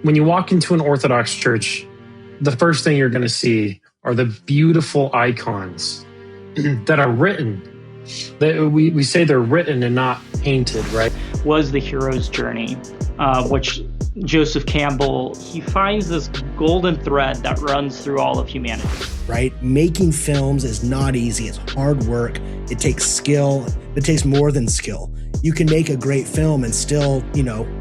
when you walk into an Orthodox church, the first thing you're going to see are the beautiful icons that are written. We say they're written and not painted, right? Was the hero's journey, which Joseph Campbell, he finds this golden thread that runs through all of humanity. Right? Making films is not easy. It's hard work. It takes skill. It takes more than skill. You can make a great film and still,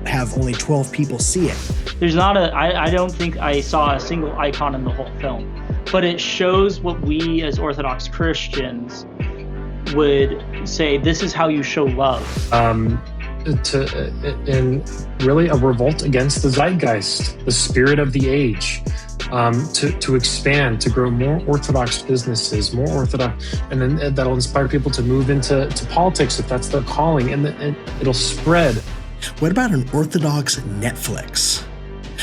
have only 12 people see it. I don't think I saw a single icon in the whole film, but it shows what we as Orthodox Christians would say, this is how you show love. And really a revolt against the zeitgeist, the spirit of the age, to expand, to grow more Orthodox businesses, more Orthodox, and then that'll inspire people to move into politics if that's their calling, and it'll spread. What about an Orthodox Netflix?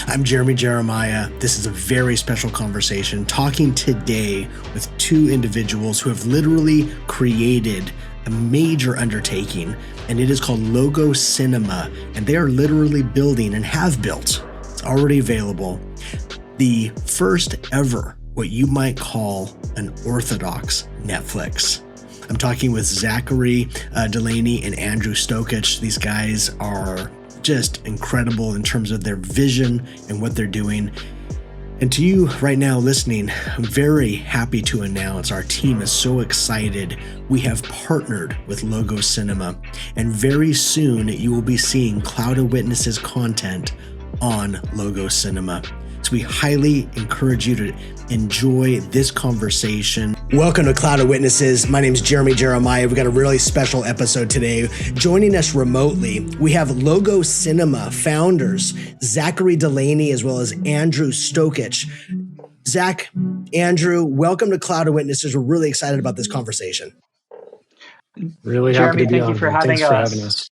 I'm Jeremy Jeremiah. This is a very special conversation, talking today with two individuals who have literally created a major undertaking, and it is called Logo Cinema, and they are literally building and have built, it's already available, the first ever, what you might call an Orthodox Netflix. I'm talking with Zachary Delaney and Andrew Stokich. These guys are just incredible in terms of their vision and what they're doing. And to you right now listening, I'm very happy to announce our team is so excited. We have partnered with Logo Cinema, and very soon you will be seeing Cloud of Witnesses content on Logo Cinema. So we highly encourage you to enjoy this conversation. Welcome to Cloud of Witnesses. My name is Jeremy Jeremiah. We've got a really special episode today. Joining us remotely, we have Logo Cinema founders, Zachary Delaney, as well as Andrew Stokich. Zach, Andrew, welcome to Cloud of Witnesses. We're really excited about this conversation. Really Jeremy, happy to be thank on. you for Thanks having for us. having us.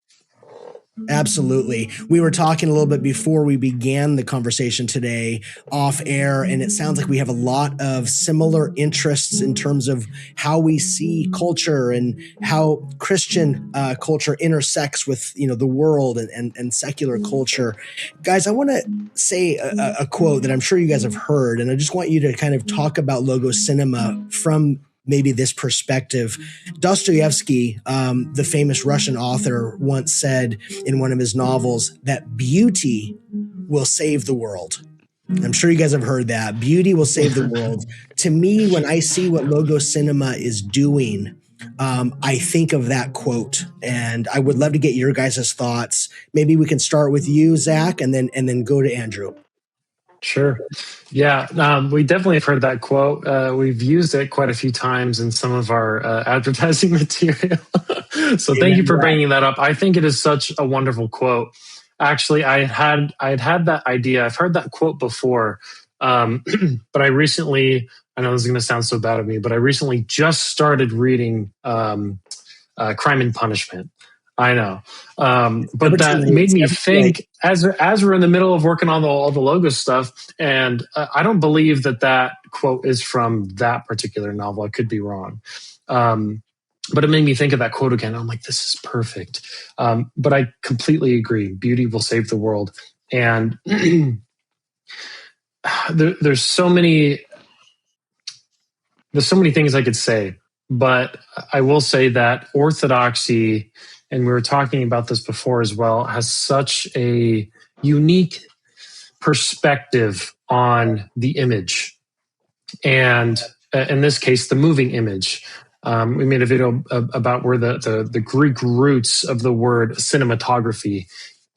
Absolutely. We were talking a little bit before we began the conversation today off air, and it sounds like we have a lot of similar interests in terms of how we see culture and how Christian culture intersects with, the world and secular culture. Guys, I want to say a quote that I'm sure you guys have heard, and I just want you to kind of talk about Logo Cinema from maybe this perspective. Dostoevsky, the famous Russian author, once said in one of his novels that beauty will save the world. I'm sure you guys have heard that. Beauty will save the world. To me, when I see what Logo Cinema is doing, I think of that quote, and I would love to get your guys' thoughts. Maybe we can start with you, Zach, and then go to Andrew. Sure. Yeah, we definitely have heard that quote. We've used it quite a few times in some of our advertising material. So thank you for bringing that up. I think it is such a wonderful quote. Actually, I had that idea. I've heard that quote before, but I recently, I know this is going to sound so bad of me, but I recently just started reading Crime and Punishment. I know. But that made me think as we're in the middle of working on all the logo stuff, and I don't believe that quote is from that particular novel. I could be wrong. But it made me think of that quote again. I'm like, this is perfect. But I completely agree. Beauty will save the world. And there's so many things I could say, but I will say that orthodoxy, and we were talking about this before as well, has such a unique perspective on the image. And in this case, the moving image. We made a video about where the Greek roots of the word cinematography,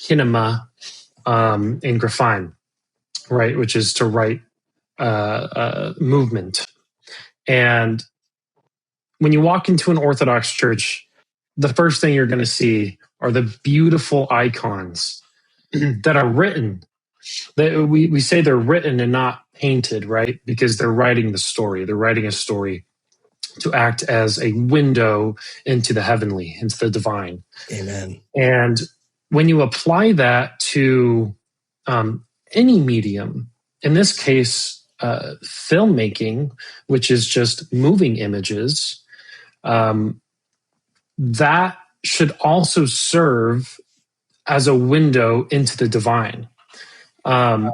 kinema, in grapheme, right, which is to write movement. And when you walk into an Orthodox church, the first thing you're going to see are the beautiful icons that are written. We say they're written and not painted, right? Because they're writing the story. They're writing a story to act as a window into the heavenly, into the divine. Amen. And when you apply that to any medium, in this case, filmmaking, which is just moving images, that should also serve as a window into the divine. And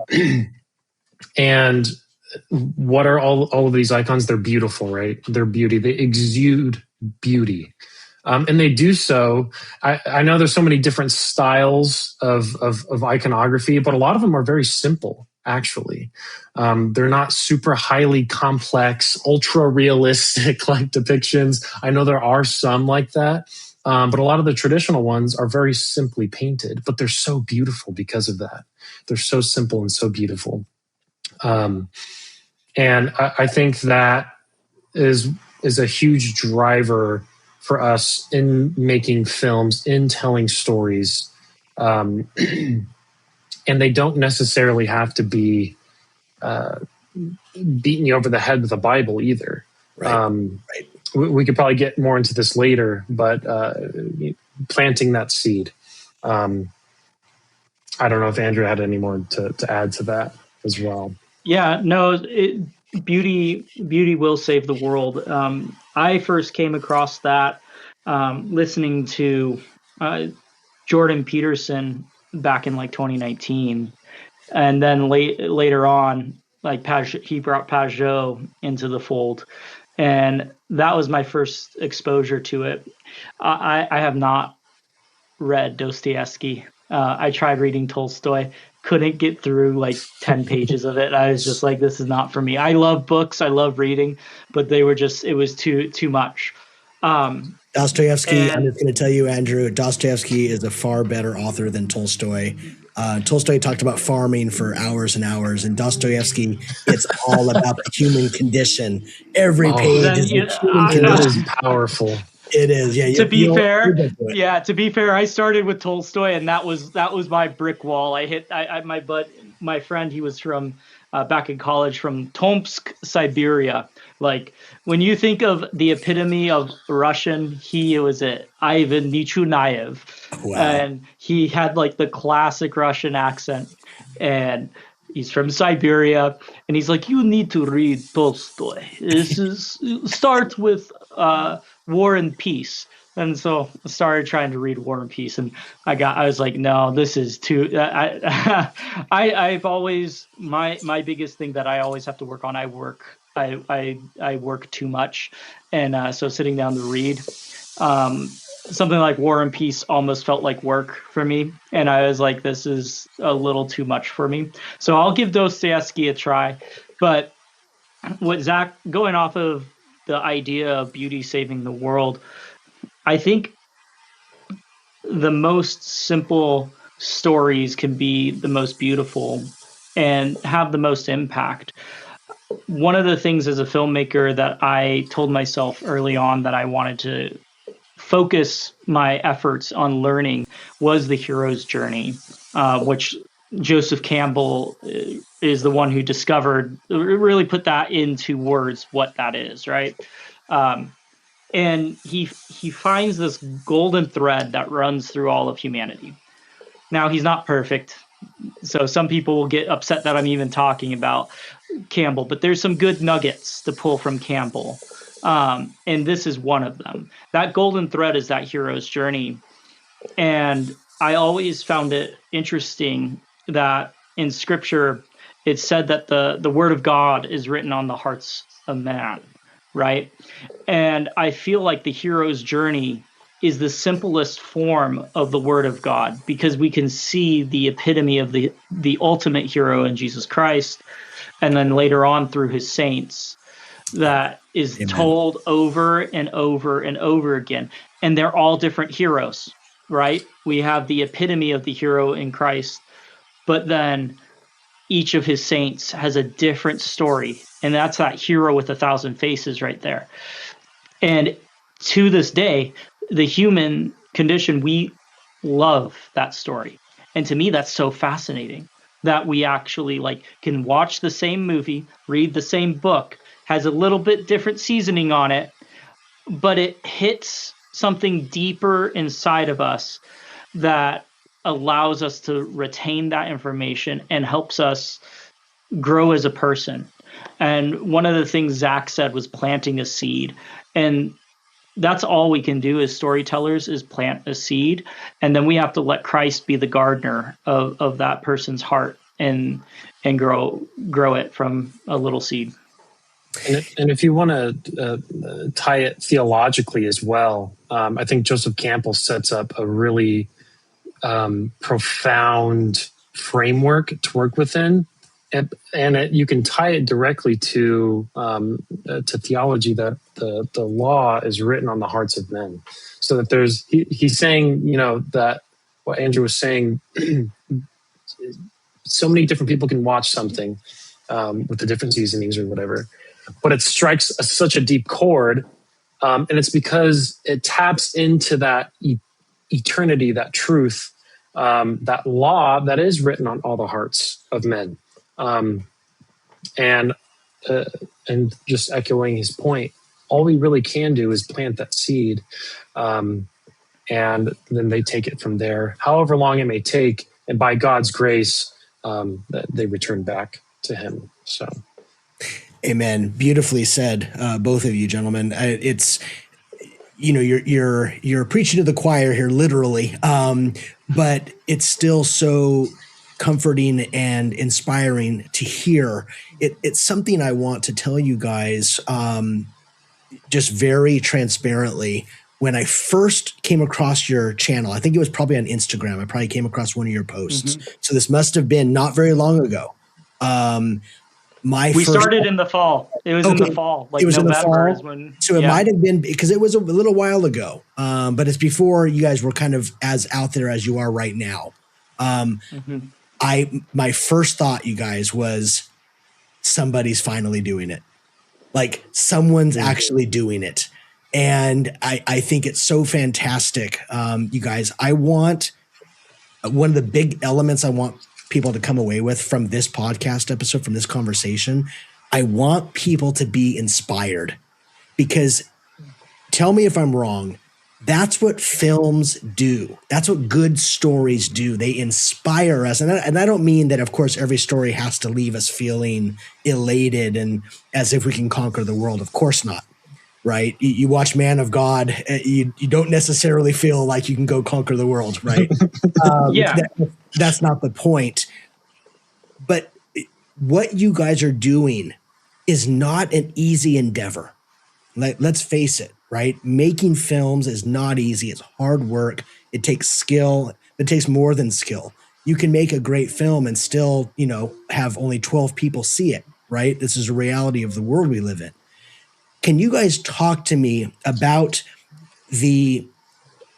what are all of these icons? They're beautiful, right? They're beauty. They exude beauty. And they do so. I know there's so many different styles of iconography, but a lot of them are very simple, actually. They're not super highly complex, ultra realistic like depictions. I know there are some like that. But a lot of the traditional ones are very simply painted, but they're so beautiful because of that. They're so simple and so beautiful. And I think that is a huge driver for us in making films, in telling stories. And they don't necessarily have to be beating you over the head with a Bible either. Right. We could probably get more into this later, but planting that seed. I don't know if Andrew had any more to add to that as well. Yeah, no, beauty will save the world. I first came across that listening to Jordan Peterson back in like 2019, and then later on, like he brought Pajot into the fold, and that was my first exposure to it. I have not read Dostoevsky. I tried reading Tolstoy, couldn't get through like 10 pages of it. I was just like, this is not for me. I love books, I love reading, but it was too much. Dostoevsky, I'm just going to tell you, Andrew, Dostoevsky is a far better author than Tolstoy. Tolstoy talked about farming for hours and hours, and Dostoevsky, it's all about the human condition. Every page is a human condition. It is powerful. It is, yeah. To be fair, I started with Tolstoy, and that was my brick wall. My friend, he was from back in college from Tomsk, Siberia. Like, when you think of the epitome of Russian, he was it. Ivan Nichunayev. Wow. And he had like the classic Russian accent, and he's from Siberia, and he's like, you need to read Tolstoy. Start with War and Peace. And so I started trying to read War and Peace, and I was like, no, this is too. I've always my biggest thing that I always have to work on. I work too much, and so sitting down to read something like War and Peace almost felt like work for me, and I was like, this is a little too much for me. So I'll give Dostoevsky a try. But what Zach, going off of the idea of beauty saving the world, I think the most simple stories can be the most beautiful and have the most impact. One of the things as a filmmaker that I told myself early on that I wanted to focus my efforts on learning was the hero's journey, which Joseph Campbell is the one who really put that into words, what that is, right? And he finds this golden thread that runs through all of humanity. Now, he's not perfect, so some people will get upset that I'm even talking about Campbell, but there's some good nuggets to pull from Campbell, and this is one of them. That golden thread is that hero's journey, and I always found it interesting that in Scripture it's said that the Word of God is written on the hearts of man, right? And I feel like the hero's journey is the simplest form of the Word of God, because we can see the epitome of the ultimate hero in Jesus Christ, and then later on through his saints, that is Amen. Told over and over and over again. And they're all different heroes, right? We have the epitome of the hero in Christ, but then each of his saints has a different story. And that's that hero with 1,000 faces right there. And to this day, the human condition, we love that story. And to me, that's so fascinating that we actually can watch the same movie, read the same book, has a little bit different seasoning on it, but it hits something deeper inside of us that allows us to retain that information and helps us grow as a person. And one of the things Zach said was planting a seed. And that's all we can do as storytellers, is plant a seed. And then we have to let Christ be the gardener of that person's heart and grow it from a little seed. And if you want to tie it theologically as well, I think Joseph Campbell sets up a really profound framework to work within, and you can tie it directly to theology, that the law is written on the hearts of men. So that he's saying, that what Andrew was saying, so many different people can watch something with the different seasonings or whatever, but it strikes such a deep chord, and it's because it taps into that eternity, that truth, that law that is written on all the hearts of men. And just echoing his point, all we really can do is plant that seed, and then they take it from there, however long it may take, and by God's grace, they return back to him. So, amen. Beautifully said, both of you gentlemen. It's, you're preaching to the choir here, literally, but it's still so comforting and inspiring to hear. It's something I want to tell you guys, just very transparently. When I first came across your channel, I think it was probably on Instagram. I probably came across one of your posts. Mm-hmm. So this must have been not very long ago. We started in the fall. It was in the fall. Like, it was November in the fall. So it might have been, because it was a little while ago. But it's before you guys were kind of as out there as you are right now. My first thought, you guys, was somebody's finally doing it. Like, someone's actually doing it. And I think it's so fantastic. You guys, I want, one of the big elements I want people to come away with from this podcast episode, from this conversation, I want people to be inspired, because, tell me if I'm wrong, that's what films do. That's what good stories do. They inspire us. And I don't mean that, of course, every story has to leave us feeling elated and as if we can conquer the world. Of course not. Right? You watch Man of God, you don't necessarily feel like you can go conquer the world, right? That's not the point. But what you guys are doing is not an easy endeavor. Let's face it, right? Making films is not easy. It's hard work. It takes skill. It takes more than skill. You can make a great film and still, have only 12 people see it, right? This is a reality of the world we live in. Can you guys talk to me about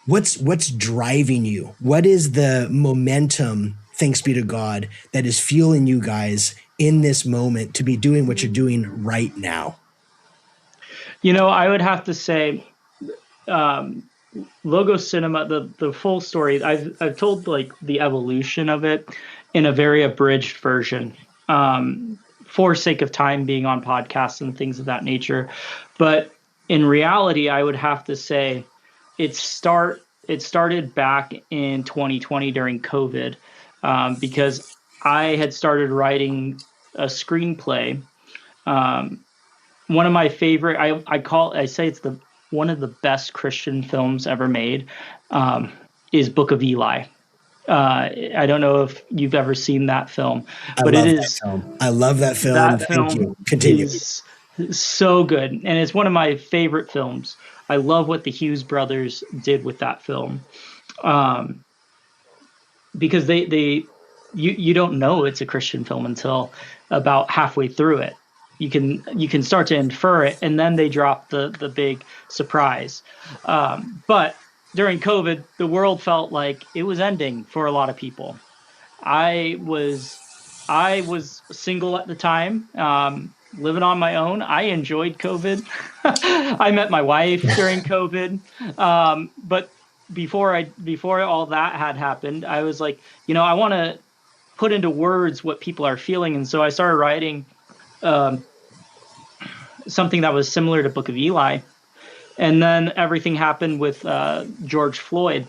what's driving you? What is the momentum, thanks be to God, that is fueling you guys in this moment to be doing what you're doing right now? I would have to say, Logo Cinema, the full story, I've told like the evolution of it in a very abridged version, for sake of time being on podcasts and things of that nature. But in reality, I would have to say it started back in 2020 during COVID, because I had started writing a screenplay. One of my favorite, I say it's one of the best Christian films ever made, is Book of Eli. I don't know if you've ever seen that film, but it is. I love that film. That film is so good, and it's one of my favorite films. I love what the Hughes brothers did with that film, because you don't know it's a Christian film until about halfway through it. You can start to infer it, and then they drop the big surprise. But during COVID, the world felt like it was ending for a lot of people. I was single at the time, living on my own. I enjoyed COVID. I met my wife during COVID. But before all that had happened, I was like, I want to put into words what people are feeling. And so I started writing something that was similar to Book of Eli. And then everything happened with George Floyd.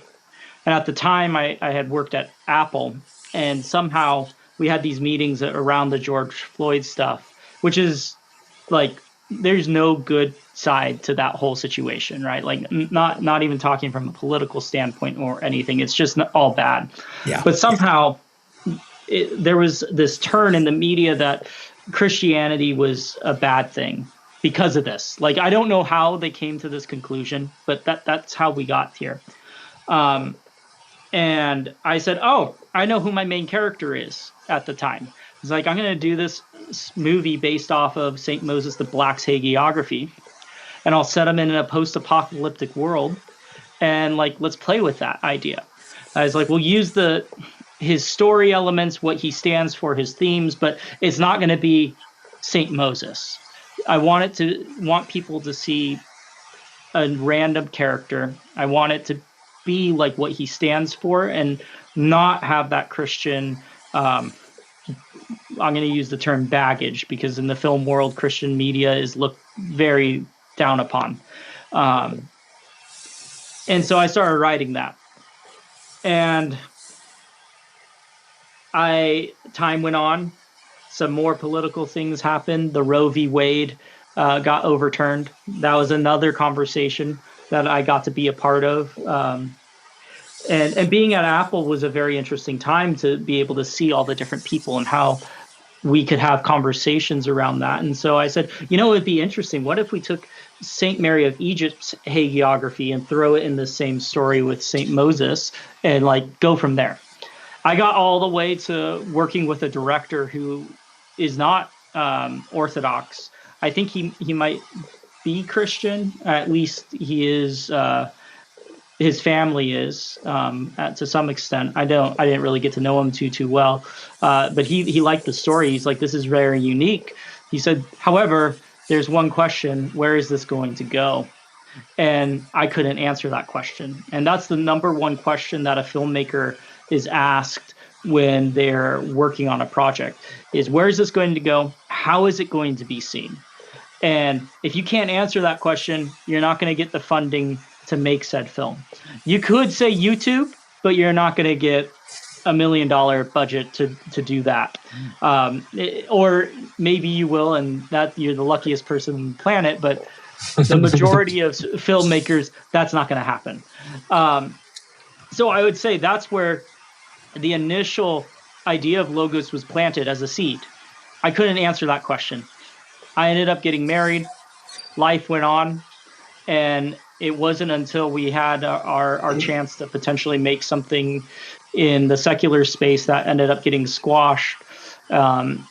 And at the time, I had worked at Apple. And somehow we had these meetings around the George Floyd stuff, which is like, there's no good side to that whole situation, right? Like, not even talking from a political standpoint or anything. It's just all bad. Yeah. But somehow there was this turn in the media that Christianity was a bad thing because of this. Like, I don't know how they came to this conclusion, but that's how we got here. And I said, oh, I know who my main character is at the time. It's like, I'm going to do this movie based off of St. Moses the Black's hagiography, and I'll set him in a post-apocalyptic world, and like, let's play with that idea. I was like, we'll use his story elements, what he stands for, his themes, but it's not going to be St. Moses. I want people to see a random character. I want it to be like what he stands for and not have that Christian, I'm going to use the term baggage, because in the film world, Christian media is looked very down upon. And so I started writing that. And time went on. Some more political things happened. The Roe v. Wade got overturned. That was another conversation that I got to be a part of. And being at Apple was a very interesting time to be able to see all the different people and how we could have conversations around that. And so I said, it would be interesting. What if we took St. Mary of Egypt's hagiography and throw it in the same story with St. Moses and like go from there? I got all the way to working with a director who is not Orthodox. I think he might be Christian. At least he is. His family is to some extent. I didn't really get to know him too well, but he liked the story. He's like, this is very unique. He said, however, there's one question: where is this going to go? And I couldn't answer that question. And that's the number one question that a filmmaker is asked when they're working on a project: is where is this going to go? How is it going to be seen? And if you can't answer that question, you're not going to get the funding to make said film. You could say YouTube, but you're not going to get $1 million budget to do that. Or maybe you will, and that you're the luckiest person on the planet, but the majority of filmmakers, that's not going to happen. So I would say that's where the initial idea of Logos was planted as a seed. I couldn't answer that question. I ended up getting married. Life went on. And it wasn't until we had our chance to potentially make something in the secular space that ended up getting squashed. And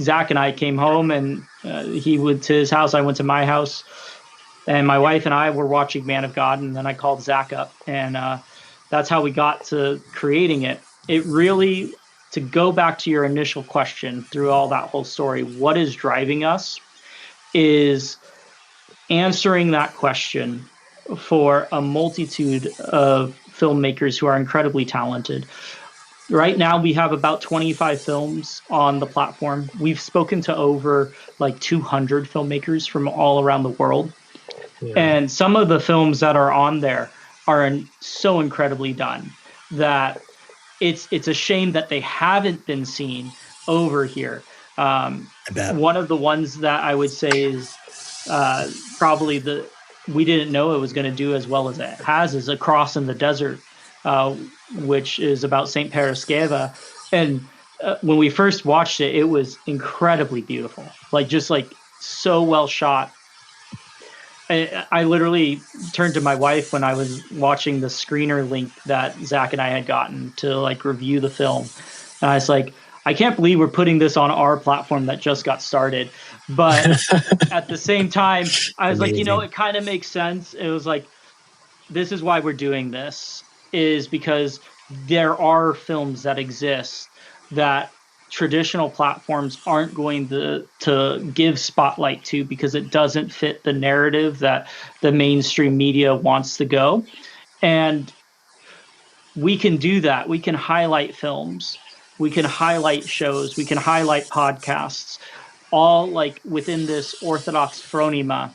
Zach and I came home, and he went to his house. I went to my house. And my wife and I were watching Man of God. And then I called Zach up. And that's how we got to creating it. It really, to go back to your initial question through all that whole story, what is driving us is answering that question for a multitude of filmmakers who are incredibly talented. Right now, we have about 25 films on the platform. We've spoken to over like 200 filmmakers from all around the world. Yeah. And some of the films that are on there are so incredibly done that it's a shame that they haven't been seen over here. One of the ones that I would say is probably we didn't know it was going to do as well as it has is A Cross in the Desert, which is about St. Paraskeva. And when we first watched it, it was incredibly beautiful, just so well shot. I literally turned to my wife when I was watching the screener link that Zach and I had gotten to review the film. And I was like, I can't believe we're putting this on our platform that just got started. But at the same time, I was amazing. It kind of makes sense. It was like, this is why we're doing this, is because there are films that exist that traditional platforms aren't going to give spotlight to, because it doesn't fit the narrative that the mainstream media wants to go. And we can do that. We can highlight films. We can highlight shows. We can highlight podcasts, all within this Orthodox phronema,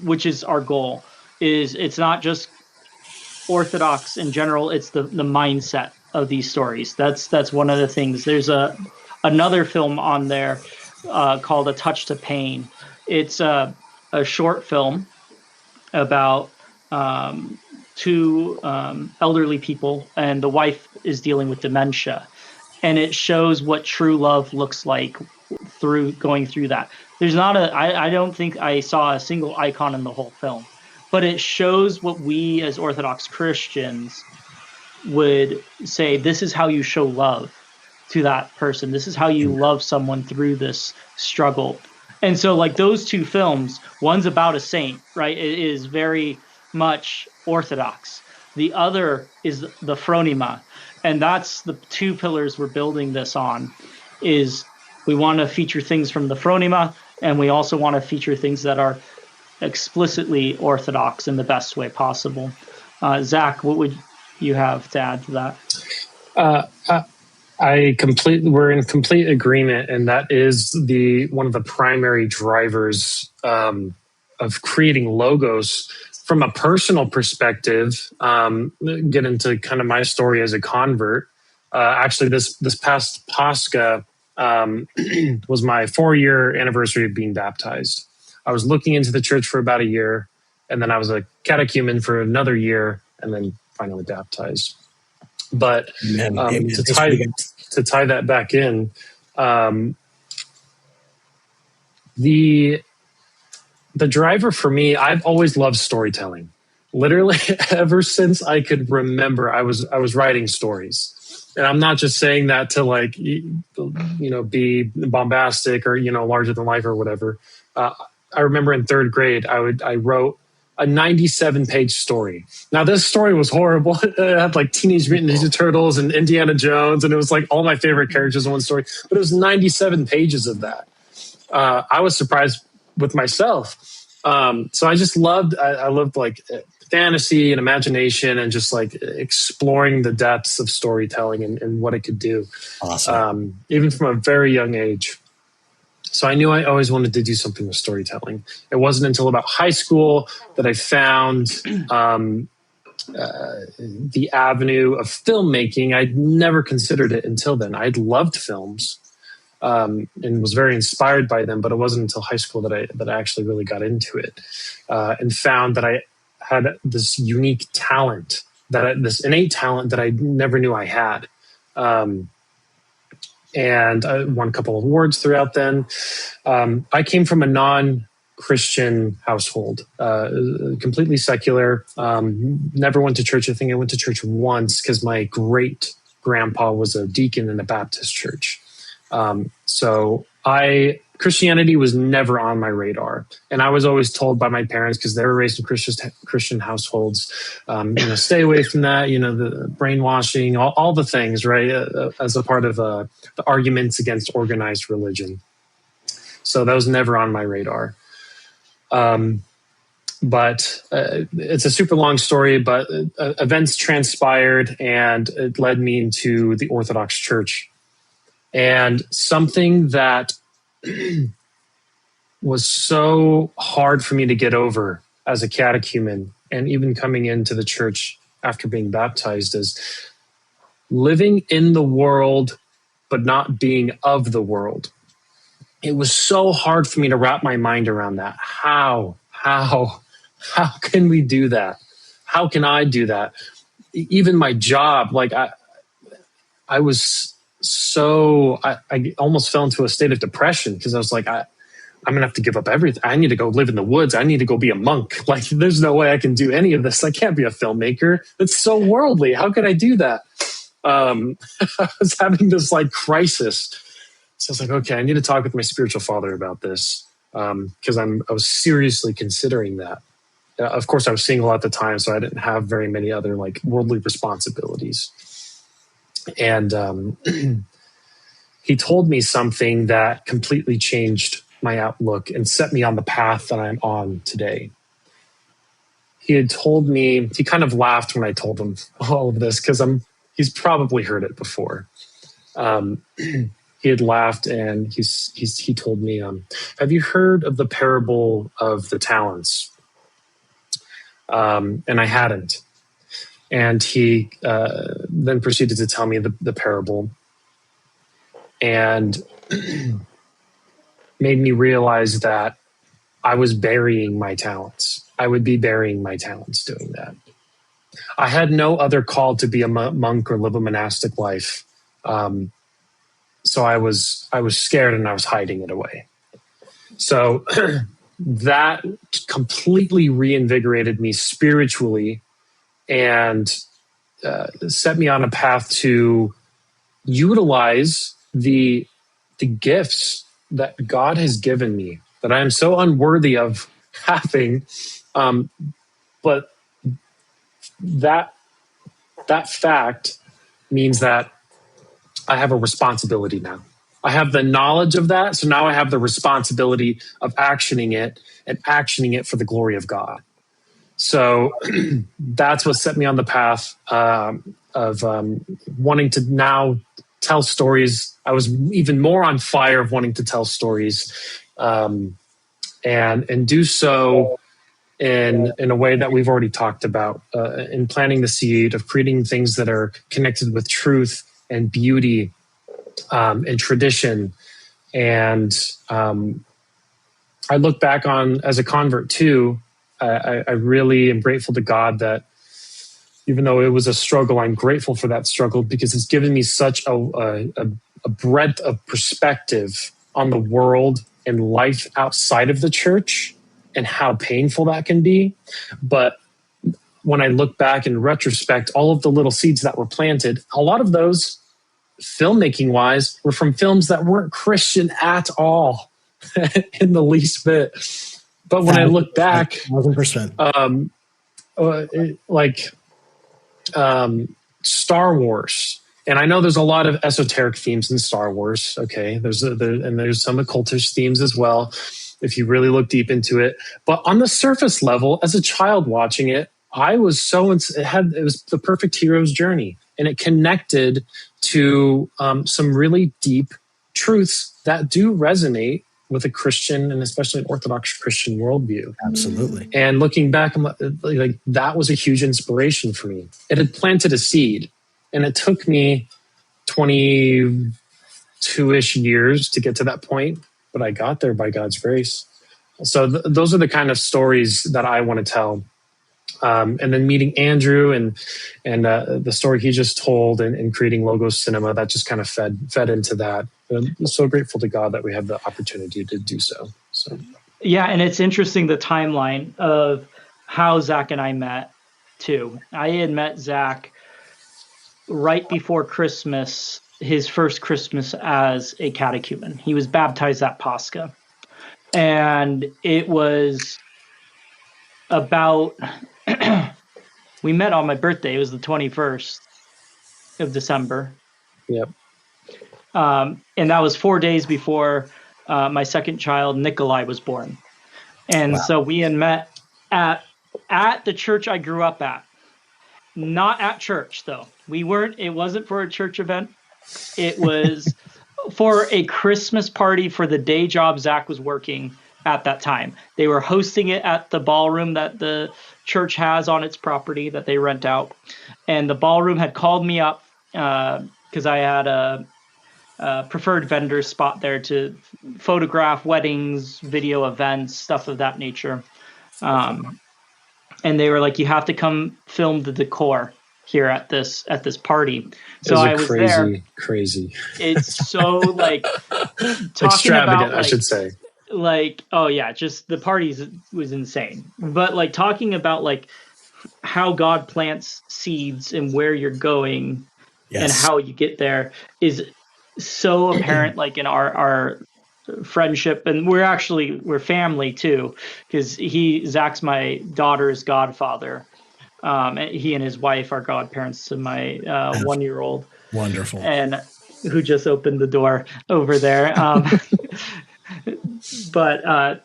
which is our goal. It's not just Orthodox in general. It's the mindset of these stories. That's one of the things. There's another film on there called A Touch to Pain. It's a short film about two elderly people, and the wife is dealing with dementia, and it shows what true love looks like through going through that. There's not I don't think I saw a single icon in the whole film, but it shows what we as Orthodox Christians would say, this is how you show love to that person. This is how you love someone through this struggle. And so like those two films, one's about a saint, right? It is very much Orthodox. The other is the phronema. And that's the two pillars we're building this on, is we want to feature things from the phronema, and we also want to feature things that are explicitly Orthodox in the best way possible. Zach, what would you have to add to that? We're in complete agreement, and that is one of the primary drivers of creating logos. From a personal perspective, get into kind of my story as a convert. Actually, this past Pascha was my 4-year anniversary of being baptized. I was looking into the church for about a year, and then I was a catechumen for another year, and then finally baptized. But to tie that back in, the driver for me, I've always loved storytelling. Literally, ever since I could remember, I was writing stories. And I'm not just saying that to like, be bombastic or, larger than life or whatever. I remember in 3rd grade, I wrote a 97-page story. Now, this story was horrible. It had like Teenage Mutant Ninja Turtles and Indiana Jones, and it was like all my favorite characters in one story. But it was 97 pages of that. I was surprised with myself. So I just loved like fantasy and imagination and just like exploring the depths of storytelling and what it could do. Awesome. Even from a very young age. So I knew I always wanted to do something with storytelling. It wasn't until about high school that I found the avenue of filmmaking. I'd never considered it until then. I'd loved films and was very inspired by them, but it wasn't until high school that I actually really got into it and found that I had this unique talent, this innate talent that I never knew I had. And I won a couple of awards throughout then. I came from a non-Christian household, completely secular, never went to church. I think I went to church once because my great-grandpa was a deacon in a Baptist church. So Christianity was never on my radar. And I was always told by my parents, because they were raised in Christian households, stay away from that, the brainwashing, all the things, right? As a part of the arguments against organized religion. So that was never on my radar. But it's a super long story, but events transpired and it led me into the Orthodox Church. And something that was so hard for me to get over as a catechumen and even coming into the church after being baptized is living in the world, but not being of the world. It was so hard for me to wrap my mind around that. How can we do that? How can I do that? Even my job, like I was I almost fell into a state of depression because I was like, I'm going to have to give up everything. I need to go live in the woods. I need to go be a monk. Like, there's no way I can do any of this. I can't be a filmmaker. It's so worldly. How could I do that? I was having this like crisis. So I was like, okay, I need to talk with my spiritual father about this because I was seriously considering that. Of course, I was single at the time, so I didn't have very many other like worldly responsibilities. And he told me something that completely changed my outlook and set me on the path that I'm on today. He had told me, he kind of laughed when I told him all of this because he's probably heard it before. He had laughed and he told me, have you heard of the parable of the talents? And I hadn't. And he then proceeded to tell me the parable and made me realize that I was burying my talents. I would be burying my talents doing that. I had no other call to be a monk or live a monastic life. So I was scared and I was hiding it away. So that completely reinvigorated me spiritually and set me on a path to utilize the gifts that God has given me that I am so unworthy of having. But that fact means that I have a responsibility now. I have the knowledge of that. So now I have the responsibility of actioning it for the glory of God. So that's what set me on the path of wanting to now tell stories. I was even more on fire of wanting to tell stories and do so in a way that we've already talked about, in planting the seed of creating things that are connected with truth and beauty and tradition. And I look back on, as a convert too, I really am grateful to God that even though it was a struggle, I'm grateful for that struggle because it's given me such a breadth of perspective on the world and life outside of the church and how painful that can be. But when I look back in retrospect, all of the little seeds that were planted, a lot of those, filmmaking wise, were from films that weren't Christian at all in the least bit. But when I look back, 1,000%. Star Wars, and I know there's a lot of esoteric themes in Star Wars. Okay, there's some occultish themes as well, if you really look deep into it. But on the surface level, as a child watching it, I was it was the perfect hero's journey, and it connected to some really deep truths that do resonate with a Christian and especially an Orthodox Christian worldview. Absolutely. And looking back, like that was a huge inspiration for me. It had planted a seed, and it took me 22-ish years to get to that point, but I got there by God's grace. So those are the kind of stories that I want to tell. And then meeting Andrew and the story he just told and creating Logos Cinema, that just kind of fed into that. And I'm so grateful to God that we have the opportunity to do so. Yeah, and it's interesting, the timeline of how Zach and I met too. I had met Zach right before Christmas, his first Christmas as a catechumen. He was baptized at Pascha. And it was about, we met on my birthday. It was the 21st of December. Yep. And that was 4 days before my second child, Nikolai, was born. And Wow. So we had met at the church I grew up at. Not at church, though. It wasn't for a church event. It was for a Christmas party for the day job Zach was working at that time. They were hosting it at the ballroom that the church has on its property that they rent out. And the ballroom had called me up because I had a preferred vendor spot there to photograph weddings, video events, stuff of that nature. And they were like, you have to come film the decor here at this party. So I was crazy. It's so like extravagant, I should say. Like, oh yeah, just the parties was insane. But like talking about like how God plants seeds and where you're going and how you get there is so apparent, like in our friendship. And we're family too, because Zach's my daughter's godfather. He and his wife are godparents to my 1-year-old. Wonderful. And who just opened the door over there. But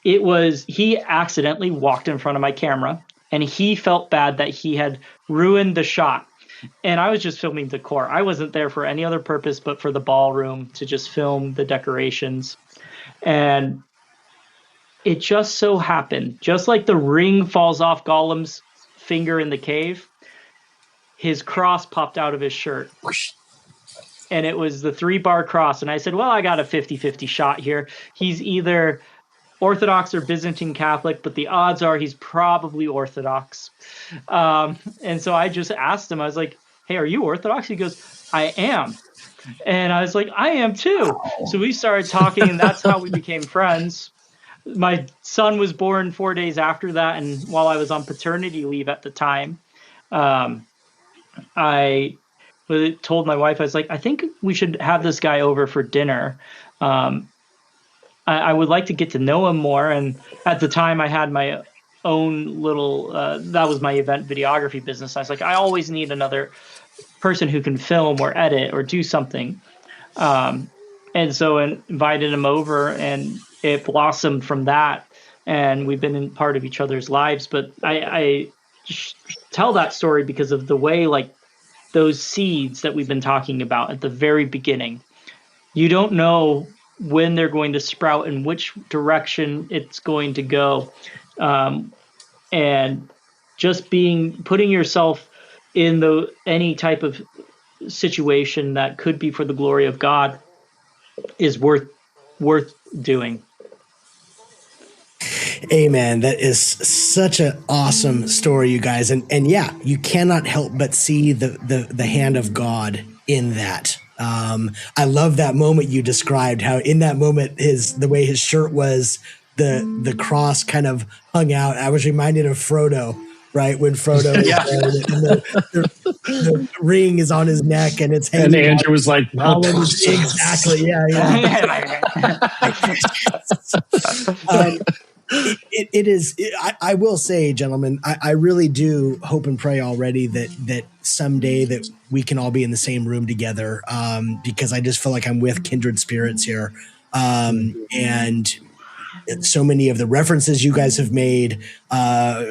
he accidentally walked in front of my camera, and he felt bad that he had ruined the shot. And I was just filming decor. I wasn't there for any other purpose but for the ballroom to just film the decorations. And it just so happened, just like the ring falls off Gollum's finger in the cave, his cross popped out of his shirt. And it was the 3-bar cross. And I said, well, I got a 50-50 shot here. He's either Orthodox or Byzantine Catholic, but the odds are he's probably Orthodox. And so I just asked him, I was like, hey, are you Orthodox? He goes, I am. And I was like, I am too. So we started talking, and that's how we became friends. My son was born 4 days after that, and while I was on paternity leave at the time, I told my wife, I was like, I think we should have this guy over for dinner. I would like to get to know him more. And at the time I had my own little, that was my event videography business. I was like, I always need another person who can film or edit or do something. And so I invited him over, and it blossomed from that. And we've been in part of each other's lives. But I tell that story because of the way, like, those seeds that we've been talking about at the very beginning, you don't know when they're going to sprout and which direction it's going to go. And just putting yourself in any type of situation that could be for the glory of God is worth doing. Amen. That is such an awesome story, you guys. And yeah, you cannot help but see the hand of God in that. I love that moment you described, how in that moment the way his shirt was, the cross kind of hung out. I was reminded of Frodo, right? When Frodo and the ring is on his neck and it's hanging. And Andrew was like, exactly. Yeah. It is. I will say, gentlemen, I really do hope and pray already that someday that we can all be in the same room together, because I just feel like I'm with kindred spirits here, and so many of the references you guys have made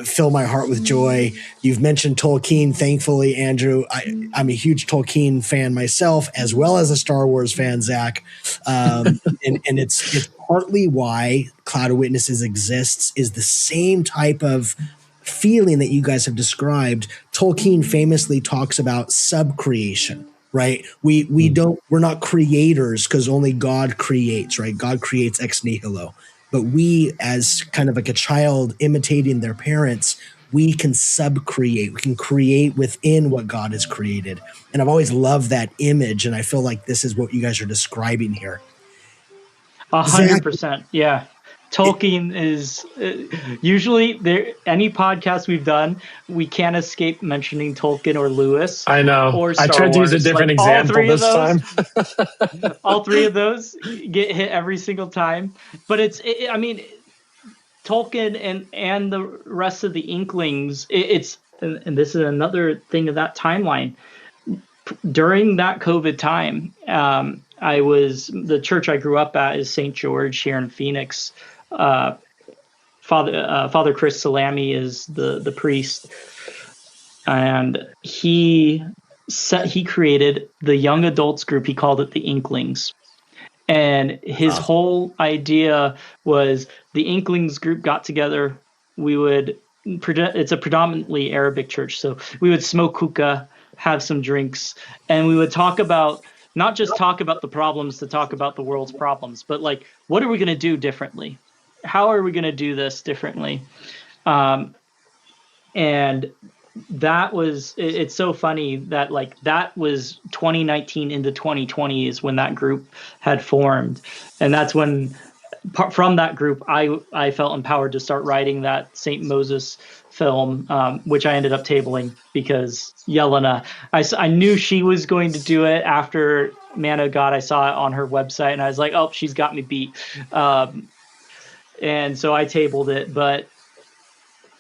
fill my heart with joy. You've mentioned Tolkien. Thankfully, Andrew, I'm a huge Tolkien fan myself, as well as a Star Wars fan, Zach. And it's partly why Cloud of Witnesses exists, is the same type of feeling that you guys have described. Tolkien famously talks about subcreation. Right. We're not creators, because only God creates, right? God creates ex nihilo. But we, as kind of like a child imitating their parents, we can subcreate. We can create within what God has created. And I've always loved that image. And I feel like this is what you guys are describing here. 100%. Yeah. Tolkien is usually there. Any podcast we've done, we can't escape mentioning Tolkien or Lewis. I know. Or Star I tried to use a Wars. different example this time. All three of those get hit every single time. But I mean, Tolkien and the rest of the Inklings. And this is another thing of that timeline. During that COVID time, the church I grew up at is St. George here in Phoenix. Father Chris Salami is the priest, and he created the young adults group. He called it the Inklings, and his whole idea was the Inklings group got together. It's a predominantly Arabic church, so we would smoke hookah, have some drinks, and we would not just talk about the problems to talk about the world's problems, but like, what are we going to do differently? How are we going to do this differently? And it's so funny that like that was 2019 into 2020 is when that group had formed. And that's when from that group, I felt empowered to start writing that St. Moses film, which I ended up tabling because Yelena, I knew she was going to do it after Man of God. I saw it on her website and I was like, oh, she's got me beat. And so I tabled it, but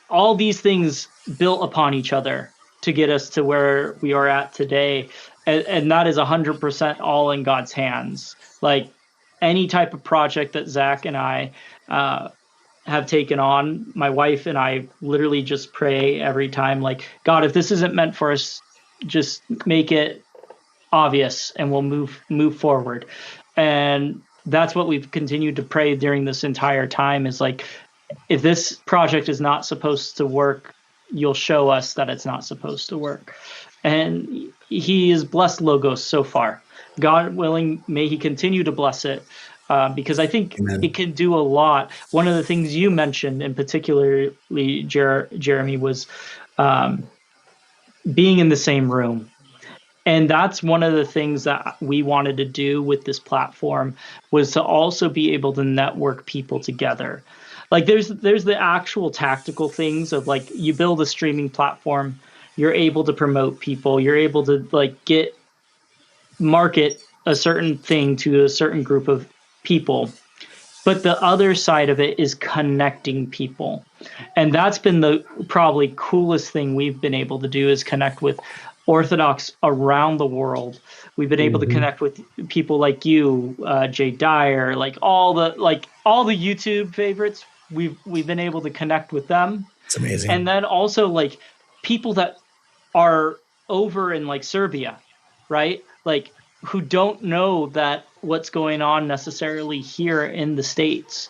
all these things built upon each other to get us to where we are at today. And that is 100% all in God's hands. Like any type of project that Zach and I have taken on, my wife and I literally just pray every time, like, God, if this isn't meant for us, just make it obvious and we'll move forward. And that's what we've continued to pray during this entire time, is like, if this project is not supposed to work, you'll show us that it's not supposed to work. And he has blessed Logos so far. God willing, may he continue to bless it. because I think Amen. it can do a lot. One of the things you mentioned, in particularly, Jeremy, was being in the same room. And that's one of the things that we wanted to do with this platform, was to also be able to network people together. Like there's the actual tactical things of, like, you build a streaming platform, you're able to promote people, you're able to like market a certain thing to a certain group of people. But the other side of it is connecting people. And that's been the probably coolest thing we've been able to do, is connect with Orthodox around the world. We've been able to connect with people like you, Jay Dyer, like all the YouTube favorites. We've been able to connect with them. It's amazing. And then also like people that are over in like Serbia, right? Like, who don't know that what's going on necessarily here in the States.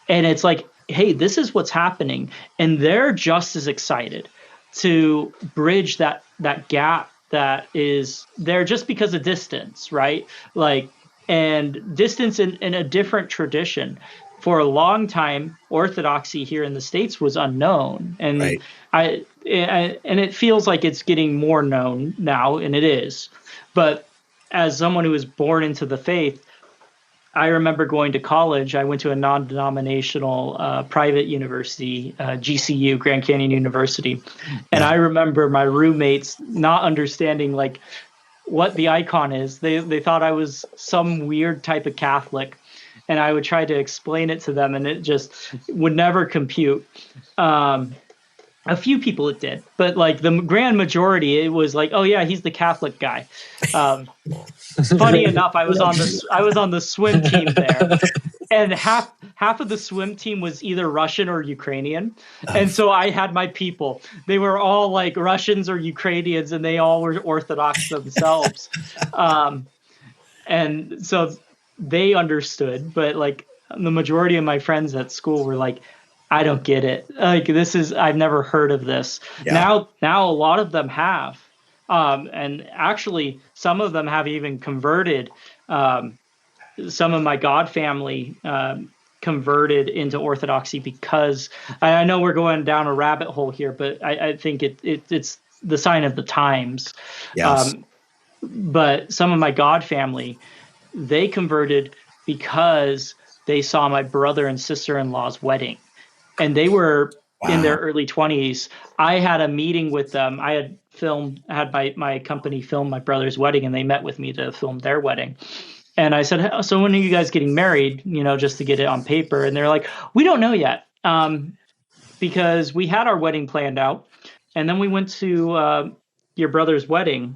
And it's like, hey, this is what's happening. And they're just as excited to bridge that gap that is there just because of distance, right? Like, and distance in a different tradition. For a long time, Orthodoxy here in the States was unknown. And Right. and it feels like it's getting more known now, and it is. But as someone who was born into the faith, I remember going to college. I went to a non-denominational private university, GCU, Grand Canyon University. And I remember my roommates not understanding like what the icon is. They thought I was some weird type of Catholic. And I would try to explain it to them, and it just would never compute. A few people it did, but like the grand majority, it was like, oh yeah, he's the Catholic guy. Funny enough, I was on the swim team there, and half of the swim team was either Russian or Ukrainian, and so I had my people. They were all like Russians or Ukrainians, and they all were Orthodox themselves, and so they understood. But like the majority of my friends at school were like, I don't get it. Like, I've never heard of this. Yeah. Now a lot of them have. And actually some of them have even converted. Some of my God family converted into Orthodoxy because I know we're going down a rabbit hole here, but I think it's the sign of the times. Yes. But some of my God family, they converted because they saw my brother and sister-in-law's wedding. And they were in their early 20s. I had a meeting with them. I had my company film my brother's wedding, and they met with me to film their wedding. And I said, so when are you guys getting married? Just to get it on paper. And they're like, we don't know yet. Because we had our wedding planned out. And then we went to your brother's wedding,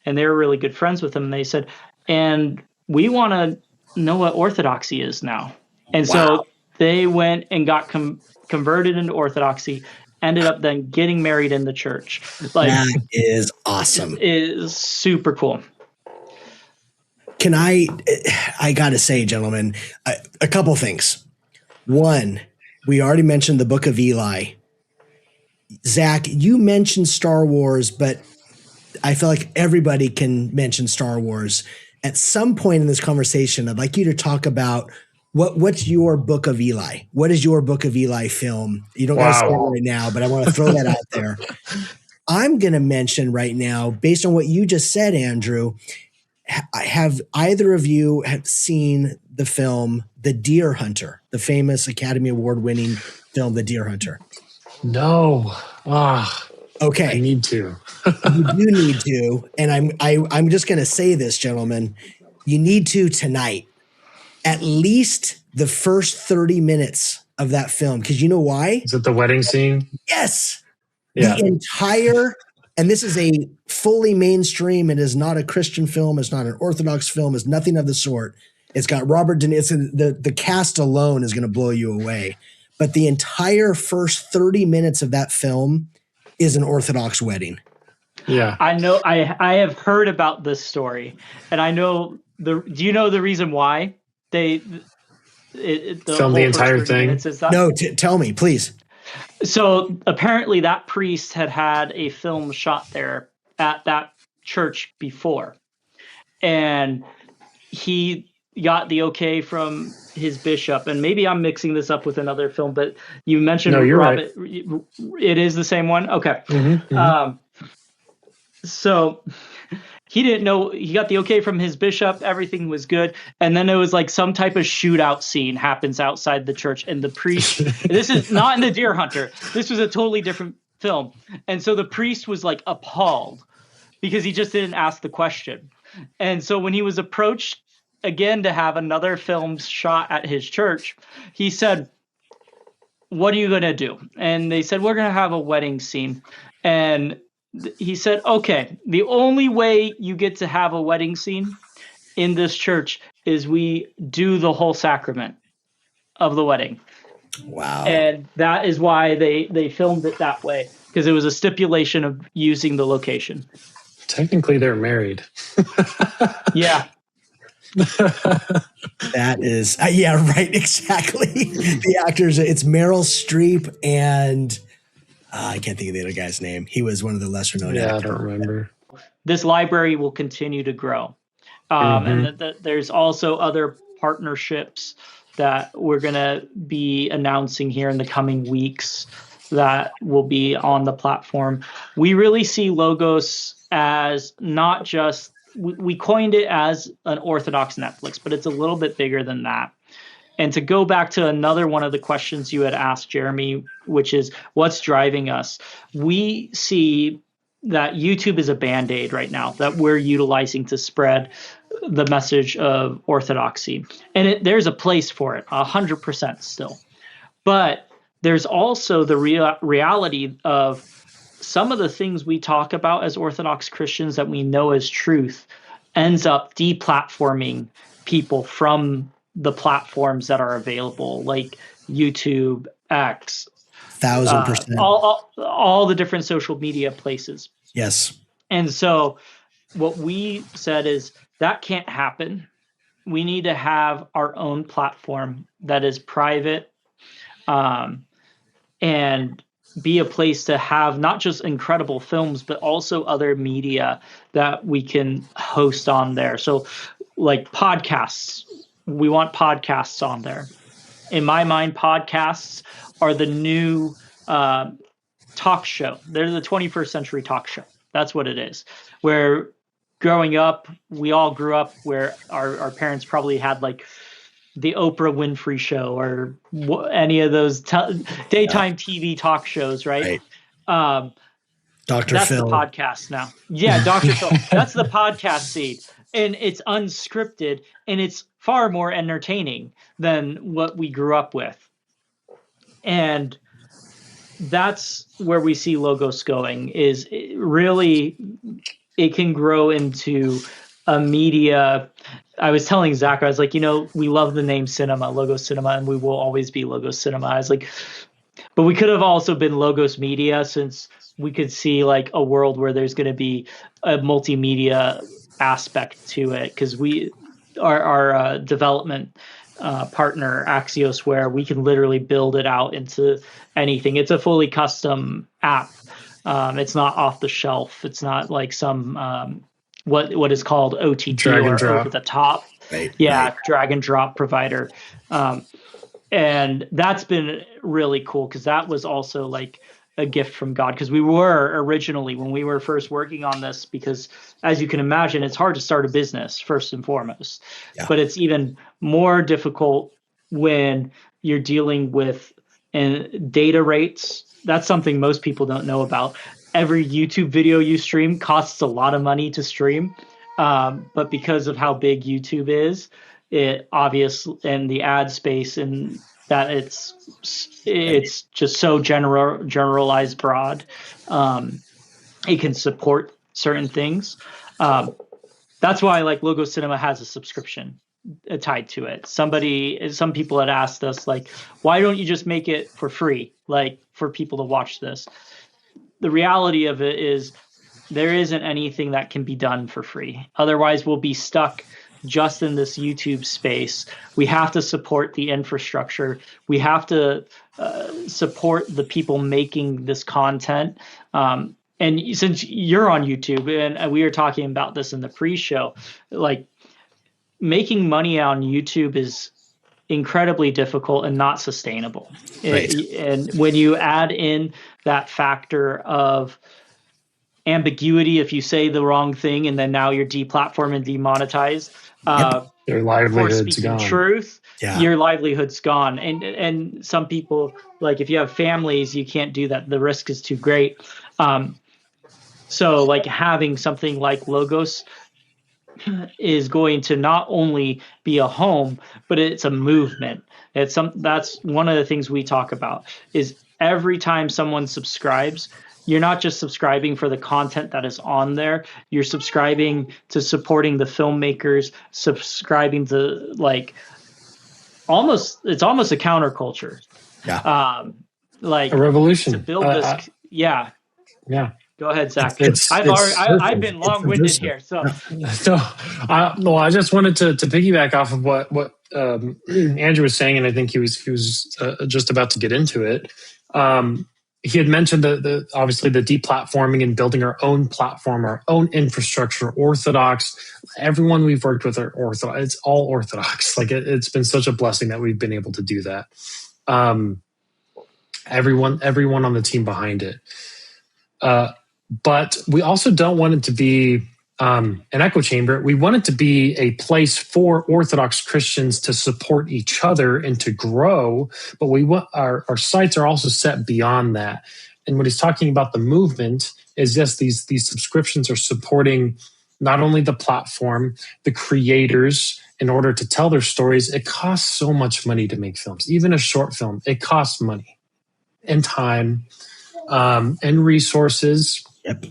and they were really good friends with him. And they said, and we want to know what Orthodoxy is now. And so they went and got converted into Orthodoxy, ended up then getting married in the church. Like, that is awesome. It is super cool. Can I got to say, gentlemen, a couple things. One, we already mentioned the Book of Eli. Zach, you mentioned Star Wars, but I feel like everybody can mention Star Wars. At some point in this conversation, I'd like you to talk about what's your Book of Eli? What is your Book of Eli film? You don't got to say it right now, but I want to throw that out there. I'm going to mention right now, based on what you just said, Andrew, have either of you have seen the film The Deer Hunter, the famous Academy Award winning film, The Deer Hunter? No. Okay. I need to. You do need to. And I'm just going to say this, gentlemen. You need to tonight. At least the first 30 minutes of that film. Because you know why? Is it the wedding scene? Yes. Yeah. The entire, and this is a fully mainstream. It is not a Christian film. It's not an Orthodox film. It's nothing of the sort. It's got Robert De Niro. The cast alone is going to blow you away. But the entire first 30 minutes of that film is an Orthodox wedding. Yeah. I know. I have heard about this story, and I know do you know the reason why they film the entire thing? No, tell me, please. So apparently that priest had a film shot there at that church before, and he got the okay from his bishop, and maybe I'm mixing this up with another film, but you mentioned No, you're Robert. right. It is the same one. Okay. So he didn't know, he got the okay from his bishop, everything was good, and then it was like some type of shootout scene happens outside the church, and the priest, this is not in The Deer Hunter, this was a totally different film, and so the priest was like appalled because he just didn't ask the question. And so when he was approached again to have another film shot at his church, he said, "What are you going to do?" And they said, "We're going to have a wedding scene." And he said, "Okay, the only way you get to have a wedding scene in this church is we do the whole sacrament of the wedding." Wow. And that is why they filmed it that way, because it was a stipulation of using the location. Technically, they're married. Yeah. That is, yeah, right, exactly. The actors, it's Meryl Streep and I can't think of the other guy's name. He was one of the lesser known actors. I don't remember. This library will continue to grow. And there's also other partnerships that we're going to be announcing here in the coming weeks that will be on the platform. We really see Logos as not just, we coined it as an Orthodox Netflix, but it's a little bit bigger than that. And to go back to another one of the questions you had asked, Jeremy, which is what's driving us? We see that YouTube is a Band-Aid right now that we're utilizing to spread the message of orthodoxy. And there's a place for it, 100% still. But there's also the reality of some of the things we talk about as Orthodox Christians that we know as truth ends up deplatforming people from the platforms that are available, like YouTube, X, 1,000%, all the different social media places. Yes. And so what we said is that can't happen. We need to have our own platform that is private, and be a place to have not just incredible films, but also other media that we can host on there. So like podcasts, we want podcasts on there. In my mind, podcasts are the new talk show. They're the 21st century talk show. That's what it is. Where growing up, we all grew up where our parents probably had like the Oprah Winfrey Show or any of those daytime TV talk shows, right? Dr. That's Phil. the podcast now. Yeah, Dr. Phil. That's the podcast seed. And it's unscripted, and it's far more entertaining than what we grew up with. And that's where we see Logos going, is really it can grow into a media. I was telling Zach, I was like, we love the name cinema, Logos Cinema, and we will always be Logos Cinema. I was like, but we could have also been Logos Media, since we could see like a world where there's going to be a multimedia aspect to it, because our development partner Axios, where we can literally build it out into anything. It's a fully custom app. It's not off the shelf. It's not like some what is called OTT drag or over the top. Drag and drop provider. And that's been really cool, because that was also like a gift from God, because we were originally, when we were first working on this, because as you can imagine, it's hard to start a business first and foremost, but it's even more difficult when you're dealing with data rates. That's something most people don't know about. Every YouTube video you stream costs a lot of money to stream, but because of how big YouTube is, it obviously, and the ad space, and that it's just so generalized broad, it can support certain things. That's why like Logos Cinema has a subscription tied to it. Some people had asked us like, why don't you just make it for free, like for people to watch this? The reality of it is there isn't anything that can be done for free. Otherwise, we'll be stuck just in this YouTube space. We have to support the infrastructure. We have to support the people making this content. And since you're on YouTube, and we were talking about this in the pre-show, like making money on YouTube is incredibly difficult and not sustainable. Right. And when you add in that factor of ambiguity, if you say the wrong thing and then now you're deplatformed and demonetized, Their for livelihood's speaking gone. truth, Yeah. your livelihood's gone. And some people, like if you have families, you can't do that. The risk is too great. So like having something like Logos is going to not only be a home, but it's a movement. That's one of the things we talk about is every time someone subscribes, you're not just subscribing for the content that is on there. You're subscribing to supporting the filmmakers, subscribing to like it's almost a counterculture. Yeah. Like A revolution. to build this. Yeah. Yeah. Go ahead, Zach. I've been long-winded here. So I just wanted to piggyback off of what Andrew was saying, and I think he was just about to get into it. He had mentioned obviously the deplatforming and building our own platform, our own infrastructure. Orthodox, everyone we've worked with are Orthodox. It's all Orthodox. Like it's been such a blessing that we've been able to do that. Everyone on the team behind it. But we also don't want it to be an echo chamber. We want it to be a place for Orthodox Christians to support each other and to grow. But we want our sights are also set beyond that. And what he's talking about the movement is yes, these subscriptions are supporting not only the platform, the creators in order to tell their stories. It costs so much money to make films, even a short film. It costs money and time and resources. Yep.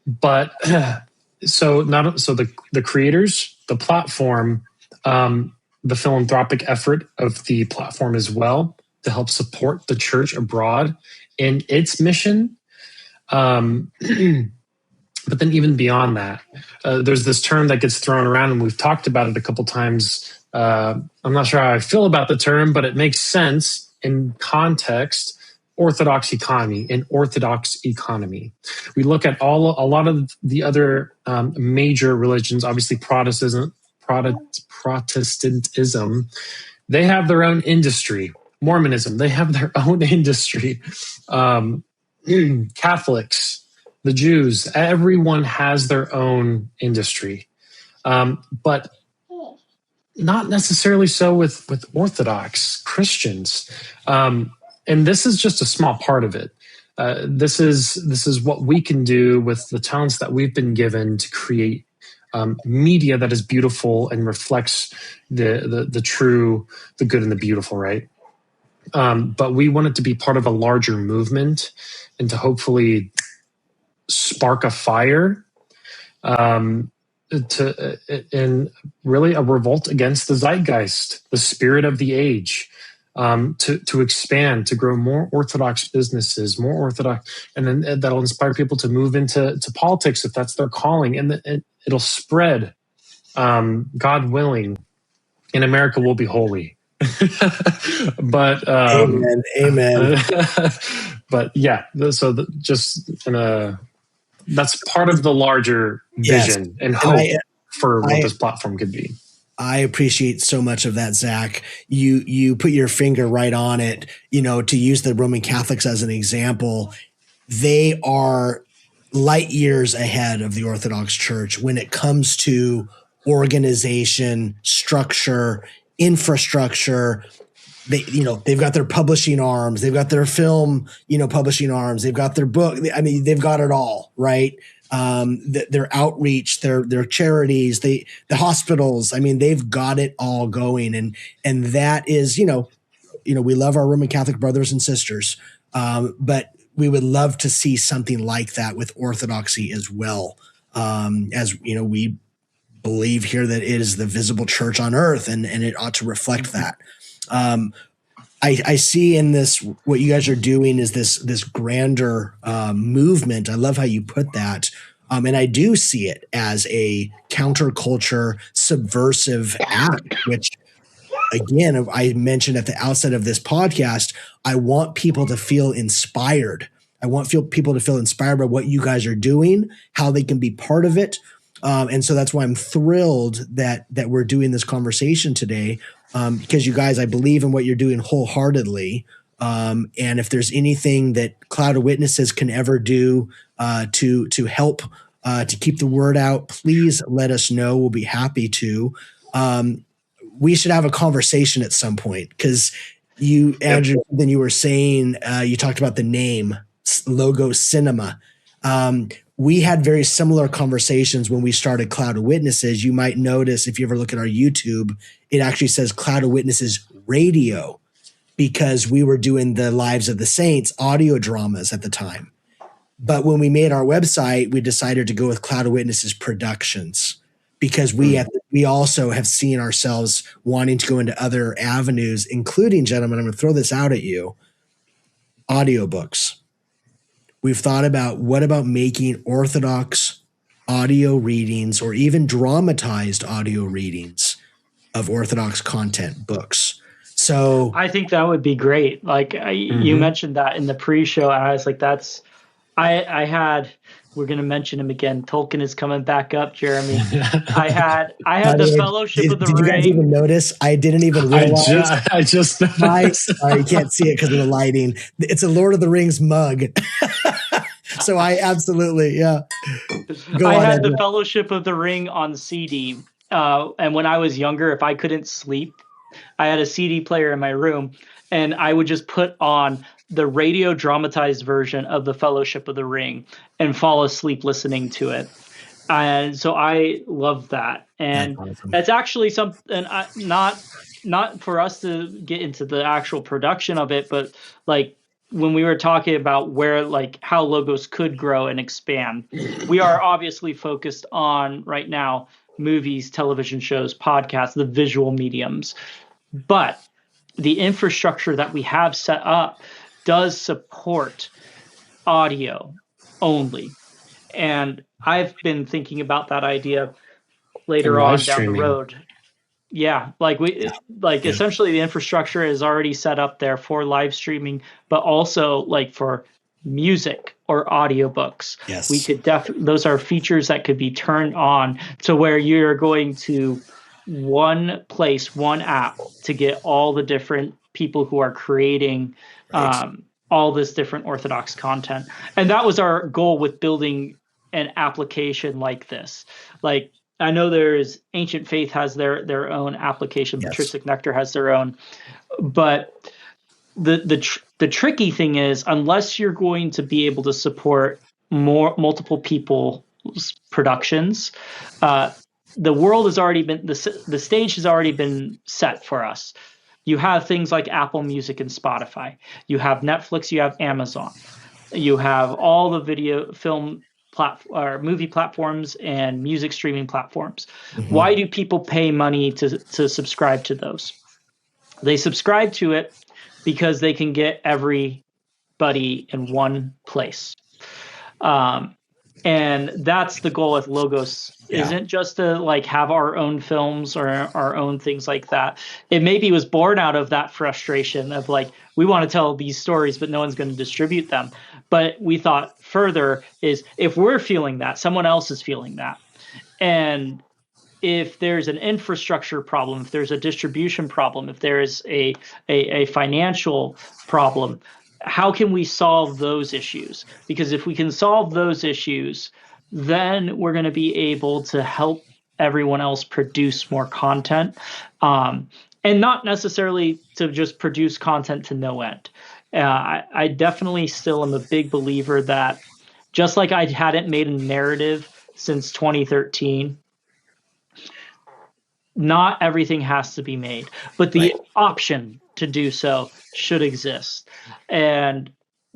But so the creators, the platform, the philanthropic effort of the platform as well to help support the church abroad in its mission. But then even beyond that, there's this term that gets thrown around, and we've talked about it a couple times. I'm not sure how I feel about the term, but it makes sense in context. Orthodox economy and Orthodox economy. We look at a lot of the other major religions, obviously Protestantism, they have their own industry. Mormonism, they have their own industry. Catholics, the Jews, everyone has their own industry. But not necessarily so with Orthodox Christians. And this is just a small part of it. This is what we can do with the talents that we've been given to create media that is beautiful and reflects the true, the good, and the beautiful, right? But we want it to be part of a larger movement and to hopefully spark a fire and really a revolt against the zeitgeist, the spirit of the age. To expand, to grow more Orthodox businesses, more Orthodox, and then that'll inspire people to move into politics if that's their calling, and it'll spread. God willing, in America we'll be holy. But amen. But yeah, so that's part of the larger vision and hope for what this platform could be. I appreciate so much of that, Zach. You put your finger right on it. To use the Roman Catholics as an example, they are light years ahead of the Orthodox Church when it comes to organization, structure, infrastructure. They've got their publishing arms, they've got their film, publishing arms, they've got their book. I mean, they've got it all, right? Their outreach, their charities, the hospitals. I mean, they've got it all going, and that is, we love our Roman Catholic brothers and sisters, but we would love to see something like that with Orthodoxy as well. As we believe here that it is the visible church on earth, and it ought to reflect that. I see in this, what you guys are doing is this grander movement. I love how you put that. And I do see it as a counterculture subversive act, which again, I mentioned at the outset of this podcast, I want people to feel inspired. I want people to feel inspired by what you guys are doing, how they can be part of it. And so that's why I'm thrilled that we're doing this conversation today, because you guys, I believe in what you're doing wholeheartedly. And if there's anything that Cloud of Witnesses can ever do to help to keep the word out, please let us know. We'll be happy to. We should have a conversation at some point, because you, Andrew, then you were saying, you talked about the name Logo Cinema. We had very similar conversations when we started Cloud of Witnesses. You might notice if you ever look at our YouTube, it actually says Cloud of Witnesses Radio, because we were doing the Lives of the Saints audio dramas at the time. But when we made our website, we decided to go with Cloud of Witnesses Productions, because we also have seen ourselves wanting to go into other avenues, including, gentlemen, I'm going to throw this out at you, audiobooks. We've thought about, what about making Orthodox audio readings or even dramatized audio readings of Orthodox content books? So I think that would be great. Like you mentioned that in the pre-show, and I was like, we're going to mention him again. Tolkien is coming back up, Jeremy. I had the Fellowship of the Ring. Did you guys even notice? I didn't even realize. I just sorry, you can't see it because of the lighting. It's a Lord of the Rings mug. So I absolutely, yeah. I had the Fellowship of the Ring on CD. And when I was younger, if I couldn't sleep, I had a CD player in my room, and I would just put on the radio dramatized version of the Fellowship of the Ring and fall asleep listening to it. And so I love that. And that's actually something, not for us to get into the actual production of it, but like when we were talking about how Logos could grow and expand, we are obviously focused on right now movies, television shows, podcasts, the visual mediums. But the infrastructure that we have set up does support audio only. And I've been thinking about that idea later on down the road. Yeah, essentially the infrastructure is already set up there for live streaming, but also like for music or audiobooks. Yes. We could those are features that could be turned on to where you're going to one place, one app to get all the different people who are creating all this different Orthodox content. And that was our goal with building an application like this. Like, I know there's Ancient Faith has their own application, yes. Patristic Nectar has their own, but the tricky thing is, unless you're going to be able to support multiple people's productions, the world has already been the stage has already been set for us. You have things like Apple Music and Spotify. You have Netflix. You have Amazon. You have all the video, film, movie platforms and music streaming platforms. Mm-hmm. Why do people pay money to subscribe to those? They subscribe to it because they can get everybody in one place. And that's the goal with Logos. Isn't just to like have our own films or our own things like that. It maybe was born out of that frustration of like, we want to tell these stories, but no one's going to distribute them. But we thought further is, if we're feeling that, someone else is feeling that. And if there's an infrastructure problem, if there's a distribution problem, if there is a financial problem, how can we solve those issues? Because if we can solve those issues, then we're going to be able to help everyone else produce more content, and not necessarily to just produce content to no end. I definitely still am a big believer that just like I hadn't made a narrative since 2013, not everything has to be made, but the option to do so should exist. And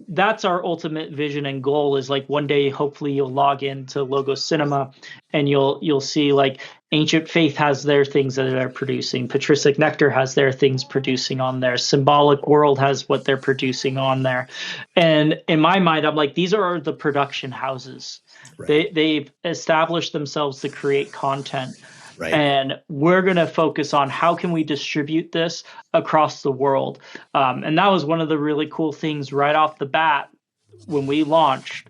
that's our ultimate vision and goal, is like one day, hopefully you'll log into Logos Cinema and you'll see like Ancient Faith has their things that they're producing. Patristic Nectar has their things producing on there. Symbolic World has what they're producing on there. And in my mind, I'm like, these are the production houses. Right. They've established themselves to create content. Right. And we're going to focus on how can we distribute this across the world. And that was one of the really cool things right off the bat when we launched,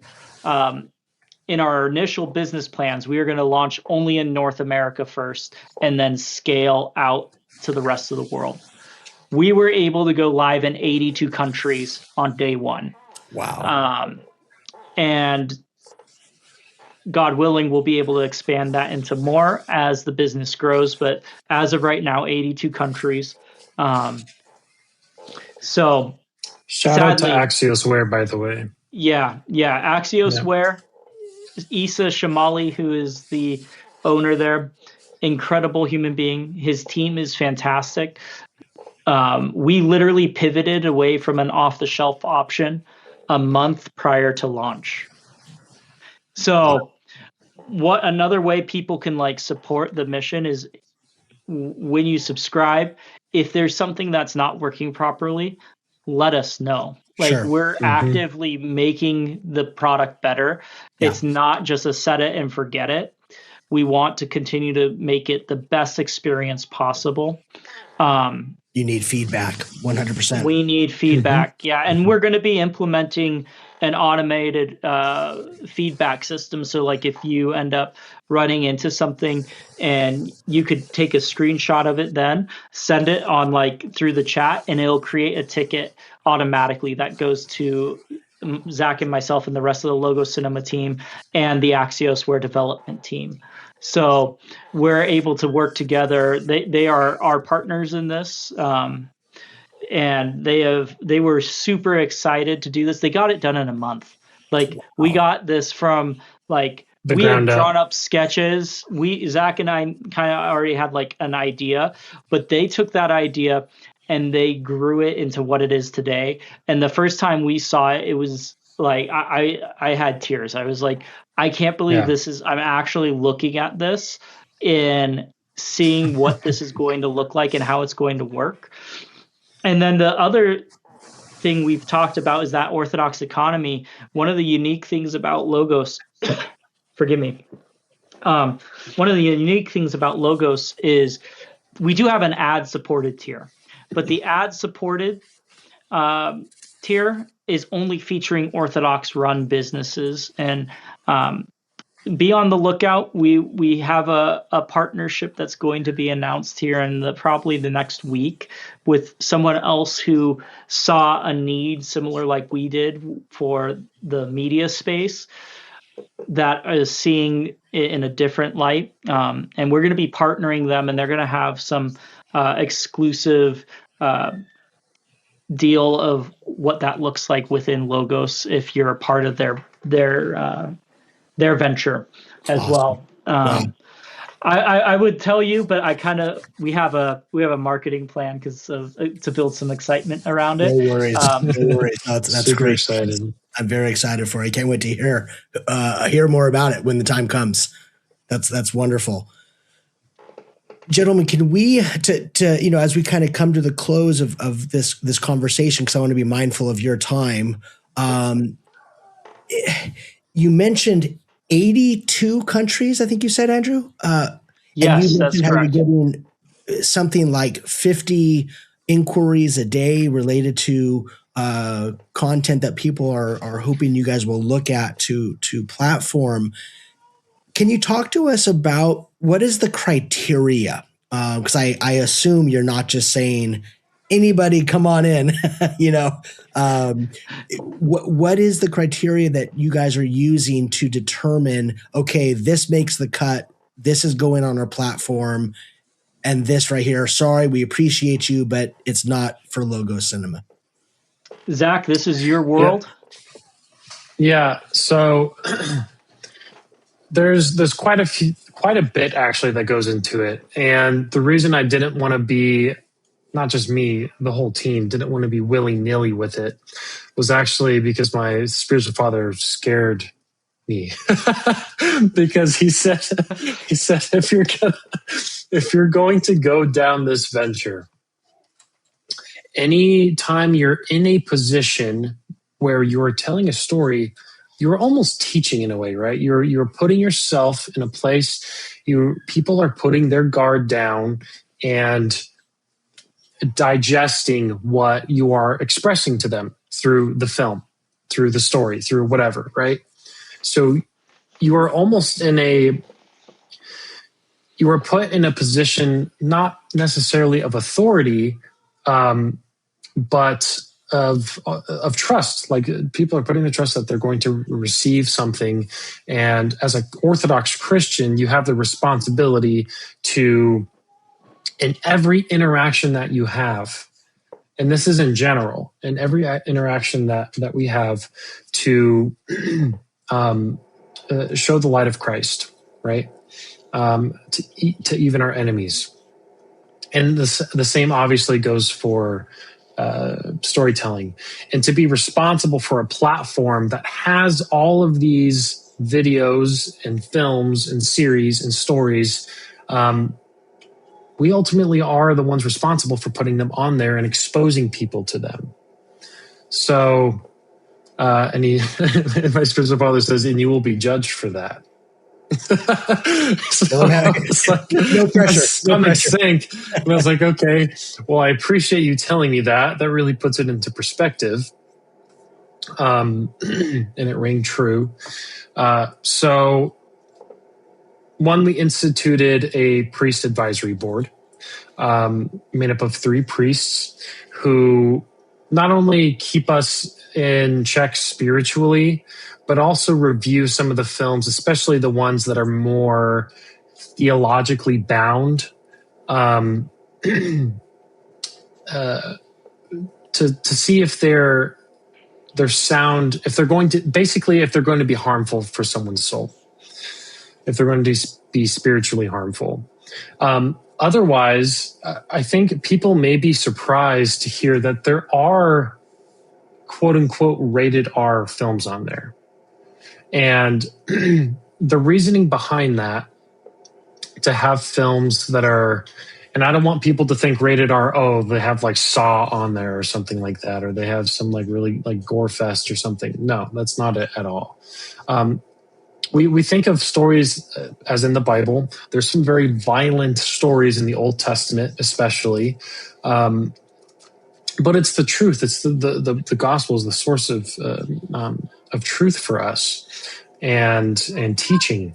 in our initial business plans, we were going to launch only in North America first and then scale out to the rest of the world. We were able to go live in 82 countries on day one. Wow. And God willing, we'll be able to expand that into more as the business grows. But as of right now, 82 countries. So Shout out to sadly, Axiosware, by the way. yeah. Axiosware, Issa Shamali, who is the owner there, incredible human being. His team is fantastic. We literally pivoted away from an off-the-shelf option a month prior to launch. So what another way people can like support the mission is when you subscribe, if there's something that's not working properly, let us know. Like Sure. we're actively making the product better. Yeah. It's not just a set it and forget it. We want to continue to make it the best experience possible. You need feedback, 100%. We need feedback. Yeah. And we're going to be implementing an automated feedback system. So like if you end up running into something and you could take a screenshot of it, then send it on like through the chat and it'll create a ticket automatically that goes to Zach and myself and the rest of the Logo Cinema team and the Axiosware development team. So we're able to work together. They are our partners in this. And they were super excited to do this. They got it done in a month. Like we got this from like we had drawn up sketches. Zach and I kind of already had like an idea, but they took that idea and they grew it into what it is today. And the first time we saw it, it was like I had tears. I was like, I can't believe this is. I'm actually looking at this and seeing what this is going to look like and how it's going to work. And then the other thing we've talked about is that Orthodox economy. One of the unique things about Logos, forgive me. One of the unique things about Logos is we do have an ad-supported tier, but the ad-supported tier is only featuring Orthodox-run businesses. And be on the lookout. We have a partnership that's going to be announced here in probably the next week with someone else who saw a need similar like we did for the media space that is seeing it in a different light. And we're going to be partnering them, and they're going to have some exclusive deal of what that looks like within Logos if you're a part of their venture as well. I would tell you, but we have a marketing plan to build some excitement around it. No worries. No worries. That's super great. excited. I'm very excited for it. I can't wait to hear more about it when the time comes. That's wonderful. Gentlemen, can we as we kind of come to the close of this conversation, because I want to be mindful of your time. You mentioned 82 countries, I think you said, Andrew. Yes, that's correct. You're getting something like 50 inquiries a day related to content that people are hoping you guys will look at to platform. Can you talk to us about what is the criteria? Because I assume you're not just saying anybody come on in, what is the criteria that you guys are using to determine, okay, this makes the cut, this is going on our platform, and this right here, sorry, we appreciate you, but it's not for Logo Cinema? Zach, this is your world. Yeah. So there's quite a bit actually that goes into it. And the reason I didn't want to be, not just me, the whole team didn't want to be willy-nilly with it, was actually because my spiritual father scared me because he said if you're going to go down this venture, anytime you're in a position where you're telling a story, you're almost teaching in a way, right? You're putting yourself in a place, people are putting their guard down and digesting what you are expressing to them through the film, through the story, through whatever, right? So you are almost you are put in a position not necessarily of authority, but of trust. Like people are putting the trust that they're going to receive something, and as an Orthodox Christian, you have the responsibility to, in every interaction that you have, and this is in general, in every interaction that we have, to show the light of Christ, right? To even our enemies. And the same obviously goes for storytelling. And to be responsible for a platform that has all of these videos and films and series and stories, we ultimately are the ones responsible for putting them on there and exposing people to them. So, and my spiritual father says, and you will be judged for that. So no pressure. Stomach sank. And I was like, okay, well, I appreciate you telling me that. That really puts it into perspective. And it rang true. So one, we instituted a priest advisory board, made up of 3 priests who not only keep us in check spiritually, but also review some of the films, especially the ones that are more theologically bound, to see if they're sound, if they're going to be harmful for someone's soul, if they're going to be spiritually harmful. Otherwise, I think people may be surprised to hear that there are quote unquote rated R films on there. And the reasoning behind that, to have films that are, and I don't want people to think rated R, oh, they have like Saw on there or something like that, or they have some like really like gore fest or something. No, that's not it at all. We think of stories as in the Bible. There's some very violent stories in the Old Testament, especially. But it's the truth. It's the gospel is the source of truth for us and teaching.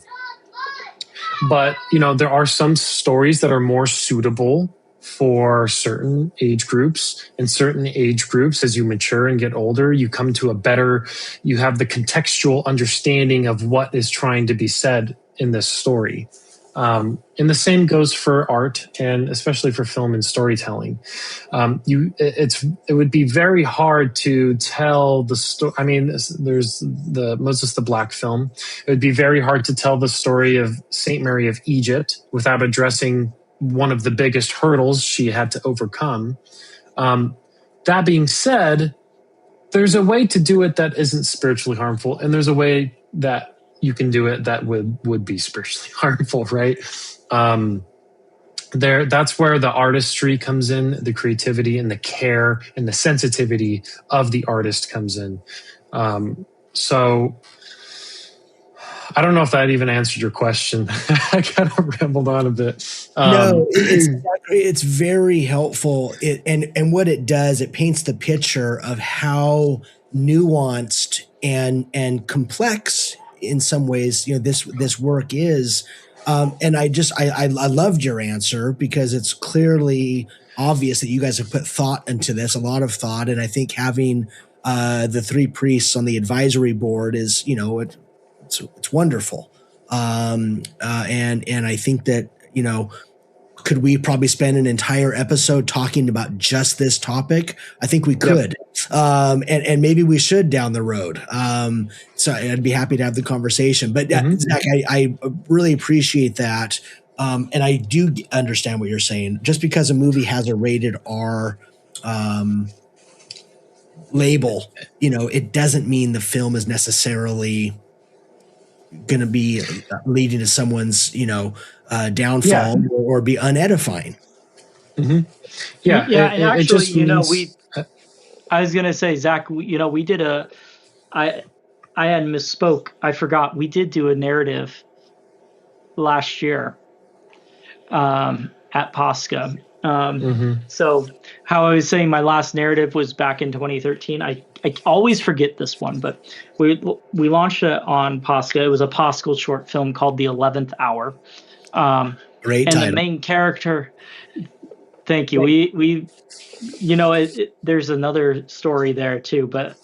But there are some stories that are more suitable for certain age groups, and certain age groups, as you mature and get older, you come to you have the contextual understanding of what is trying to be said in this story. And the same goes for art, and especially for film and storytelling. It would be very hard to tell the story. I mean, there's the Moses the Black film. It would be very hard to tell the story of Saint Mary of Egypt without addressing one of the biggest hurdles she had to overcome. That being said, there's a way to do it that isn't spiritually harmful, and there's a way that you can do it that would be spiritually harmful, right? That's where the artistry comes in, the creativity and the care and the sensitivity of the artist comes in. So I don't know if that even answered your question. I kind of rambled on a bit. No, it's very helpful. And what it does, it paints the picture of how nuanced and complex in some ways, this work is. And I loved your answer, because it's clearly obvious that you guys have put thought into this, a lot of thought. And I think having the 3 priests on the advisory board is, it's wonderful. And I think that, could we probably spend an entire episode talking about just this topic? I think we could. Yep. And maybe we should down the road. So I'd be happy to have the conversation. But Zach, I really appreciate that. And I do understand what you're saying. Just because a movie has a rated R label, it doesn't mean the film is necessarily going to be leading to someone's, downfall or be unedifying. Mm-hmm. Yeah. And actually, I was going to say, Zach, we did I had misspoke. I forgot. We did do a narrative last year at Pascha. So how I was saying my last narrative was back in 2013. I always forget this one, but we launched it on Pascha. It was a Paschal short film called The 11th Hour. Great and title. The main character. Thank you. We there's another story there too, but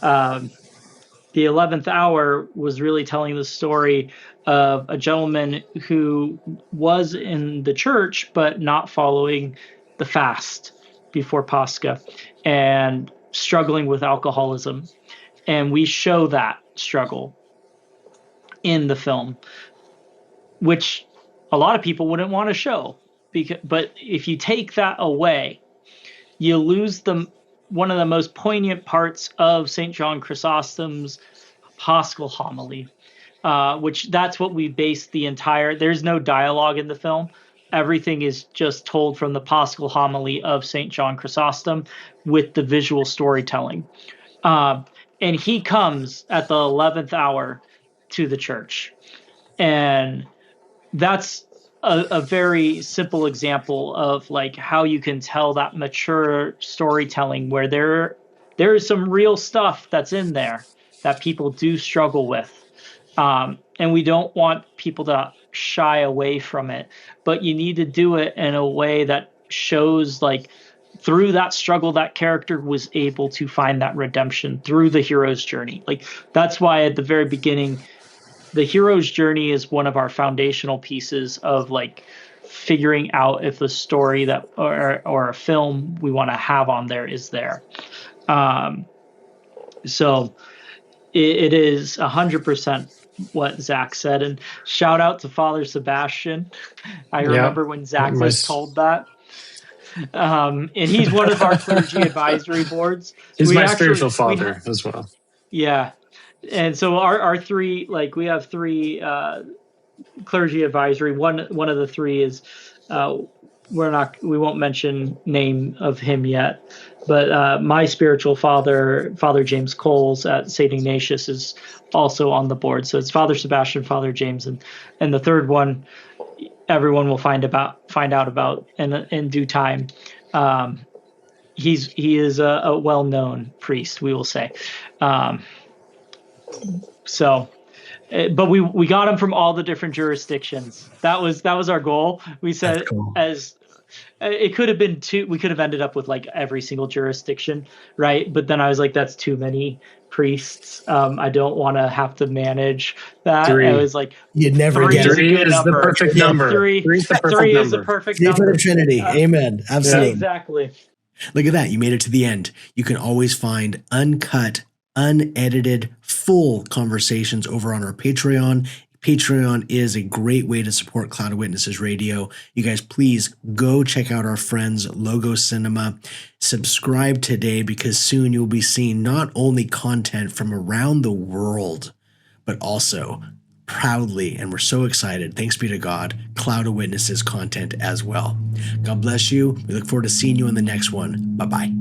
The 11th Hour was really telling the story of a gentleman who was in the church but not following the fast before Pascha and struggling with alcoholism. And we show that struggle in the film, which a lot of people wouldn't want to show. But if you take that away, you lose one of the most poignant parts of St. John Chrysostom's Paschal homily, which that's what we based the entire. There's no dialogue in the film. Everything is just told from the Paschal homily of St. John Chrysostom with the visual storytelling. And he comes at the 11th hour to the church. And that's a very simple example of like how you can tell that mature storytelling where there is some real stuff that's in there that people do struggle with. And we don't want people to shy away from it, but you need to do it in a way that shows like through that struggle, that character was able to find that redemption through the hero's journey. Like that's why at the very beginning, the hero's journey is one of our foundational pieces of like figuring out if the story that or a film we want to have on there is there. So it is 100% what Zach said, and shout out to Father Sebastian. I remember when Zach was told that. And he's one of our clergy advisory boards. He's my spiritual father as well. Yeah. And so our three, like we have three clergy advisory. One of the three is we won't mention name of him yet, but my spiritual father, Father James Coles at St. Ignatius, is also on the board. So it's Father Sebastian, Father James, and the third one everyone will find out about in due time. He is a well-known priest, we will say. So, but we got him from all the different jurisdictions. That was our goal. We said as it could have been two. We could have ended up with like every single jurisdiction, right? But then I was like, that's too many priests. I don't want to have to manage that. Three. I was like, you'd never get three is the perfect number. Three is the perfect number. For the Trinity. Amen. Absolutely. Yeah, exactly. Look at that. You made it to the end. You can always find uncut, unedited, full conversations over on our Patreon. Patreon is a great way to support Cloud of Witnesses Radio. You guys, please go check out our friends, Logo Cinema. Subscribe today because soon you'll be seeing not only content from around the world, but also proudly, and we're so excited, thanks be to God, Cloud of Witnesses content as well. God bless you. We look forward to seeing you on the next one. Bye-bye.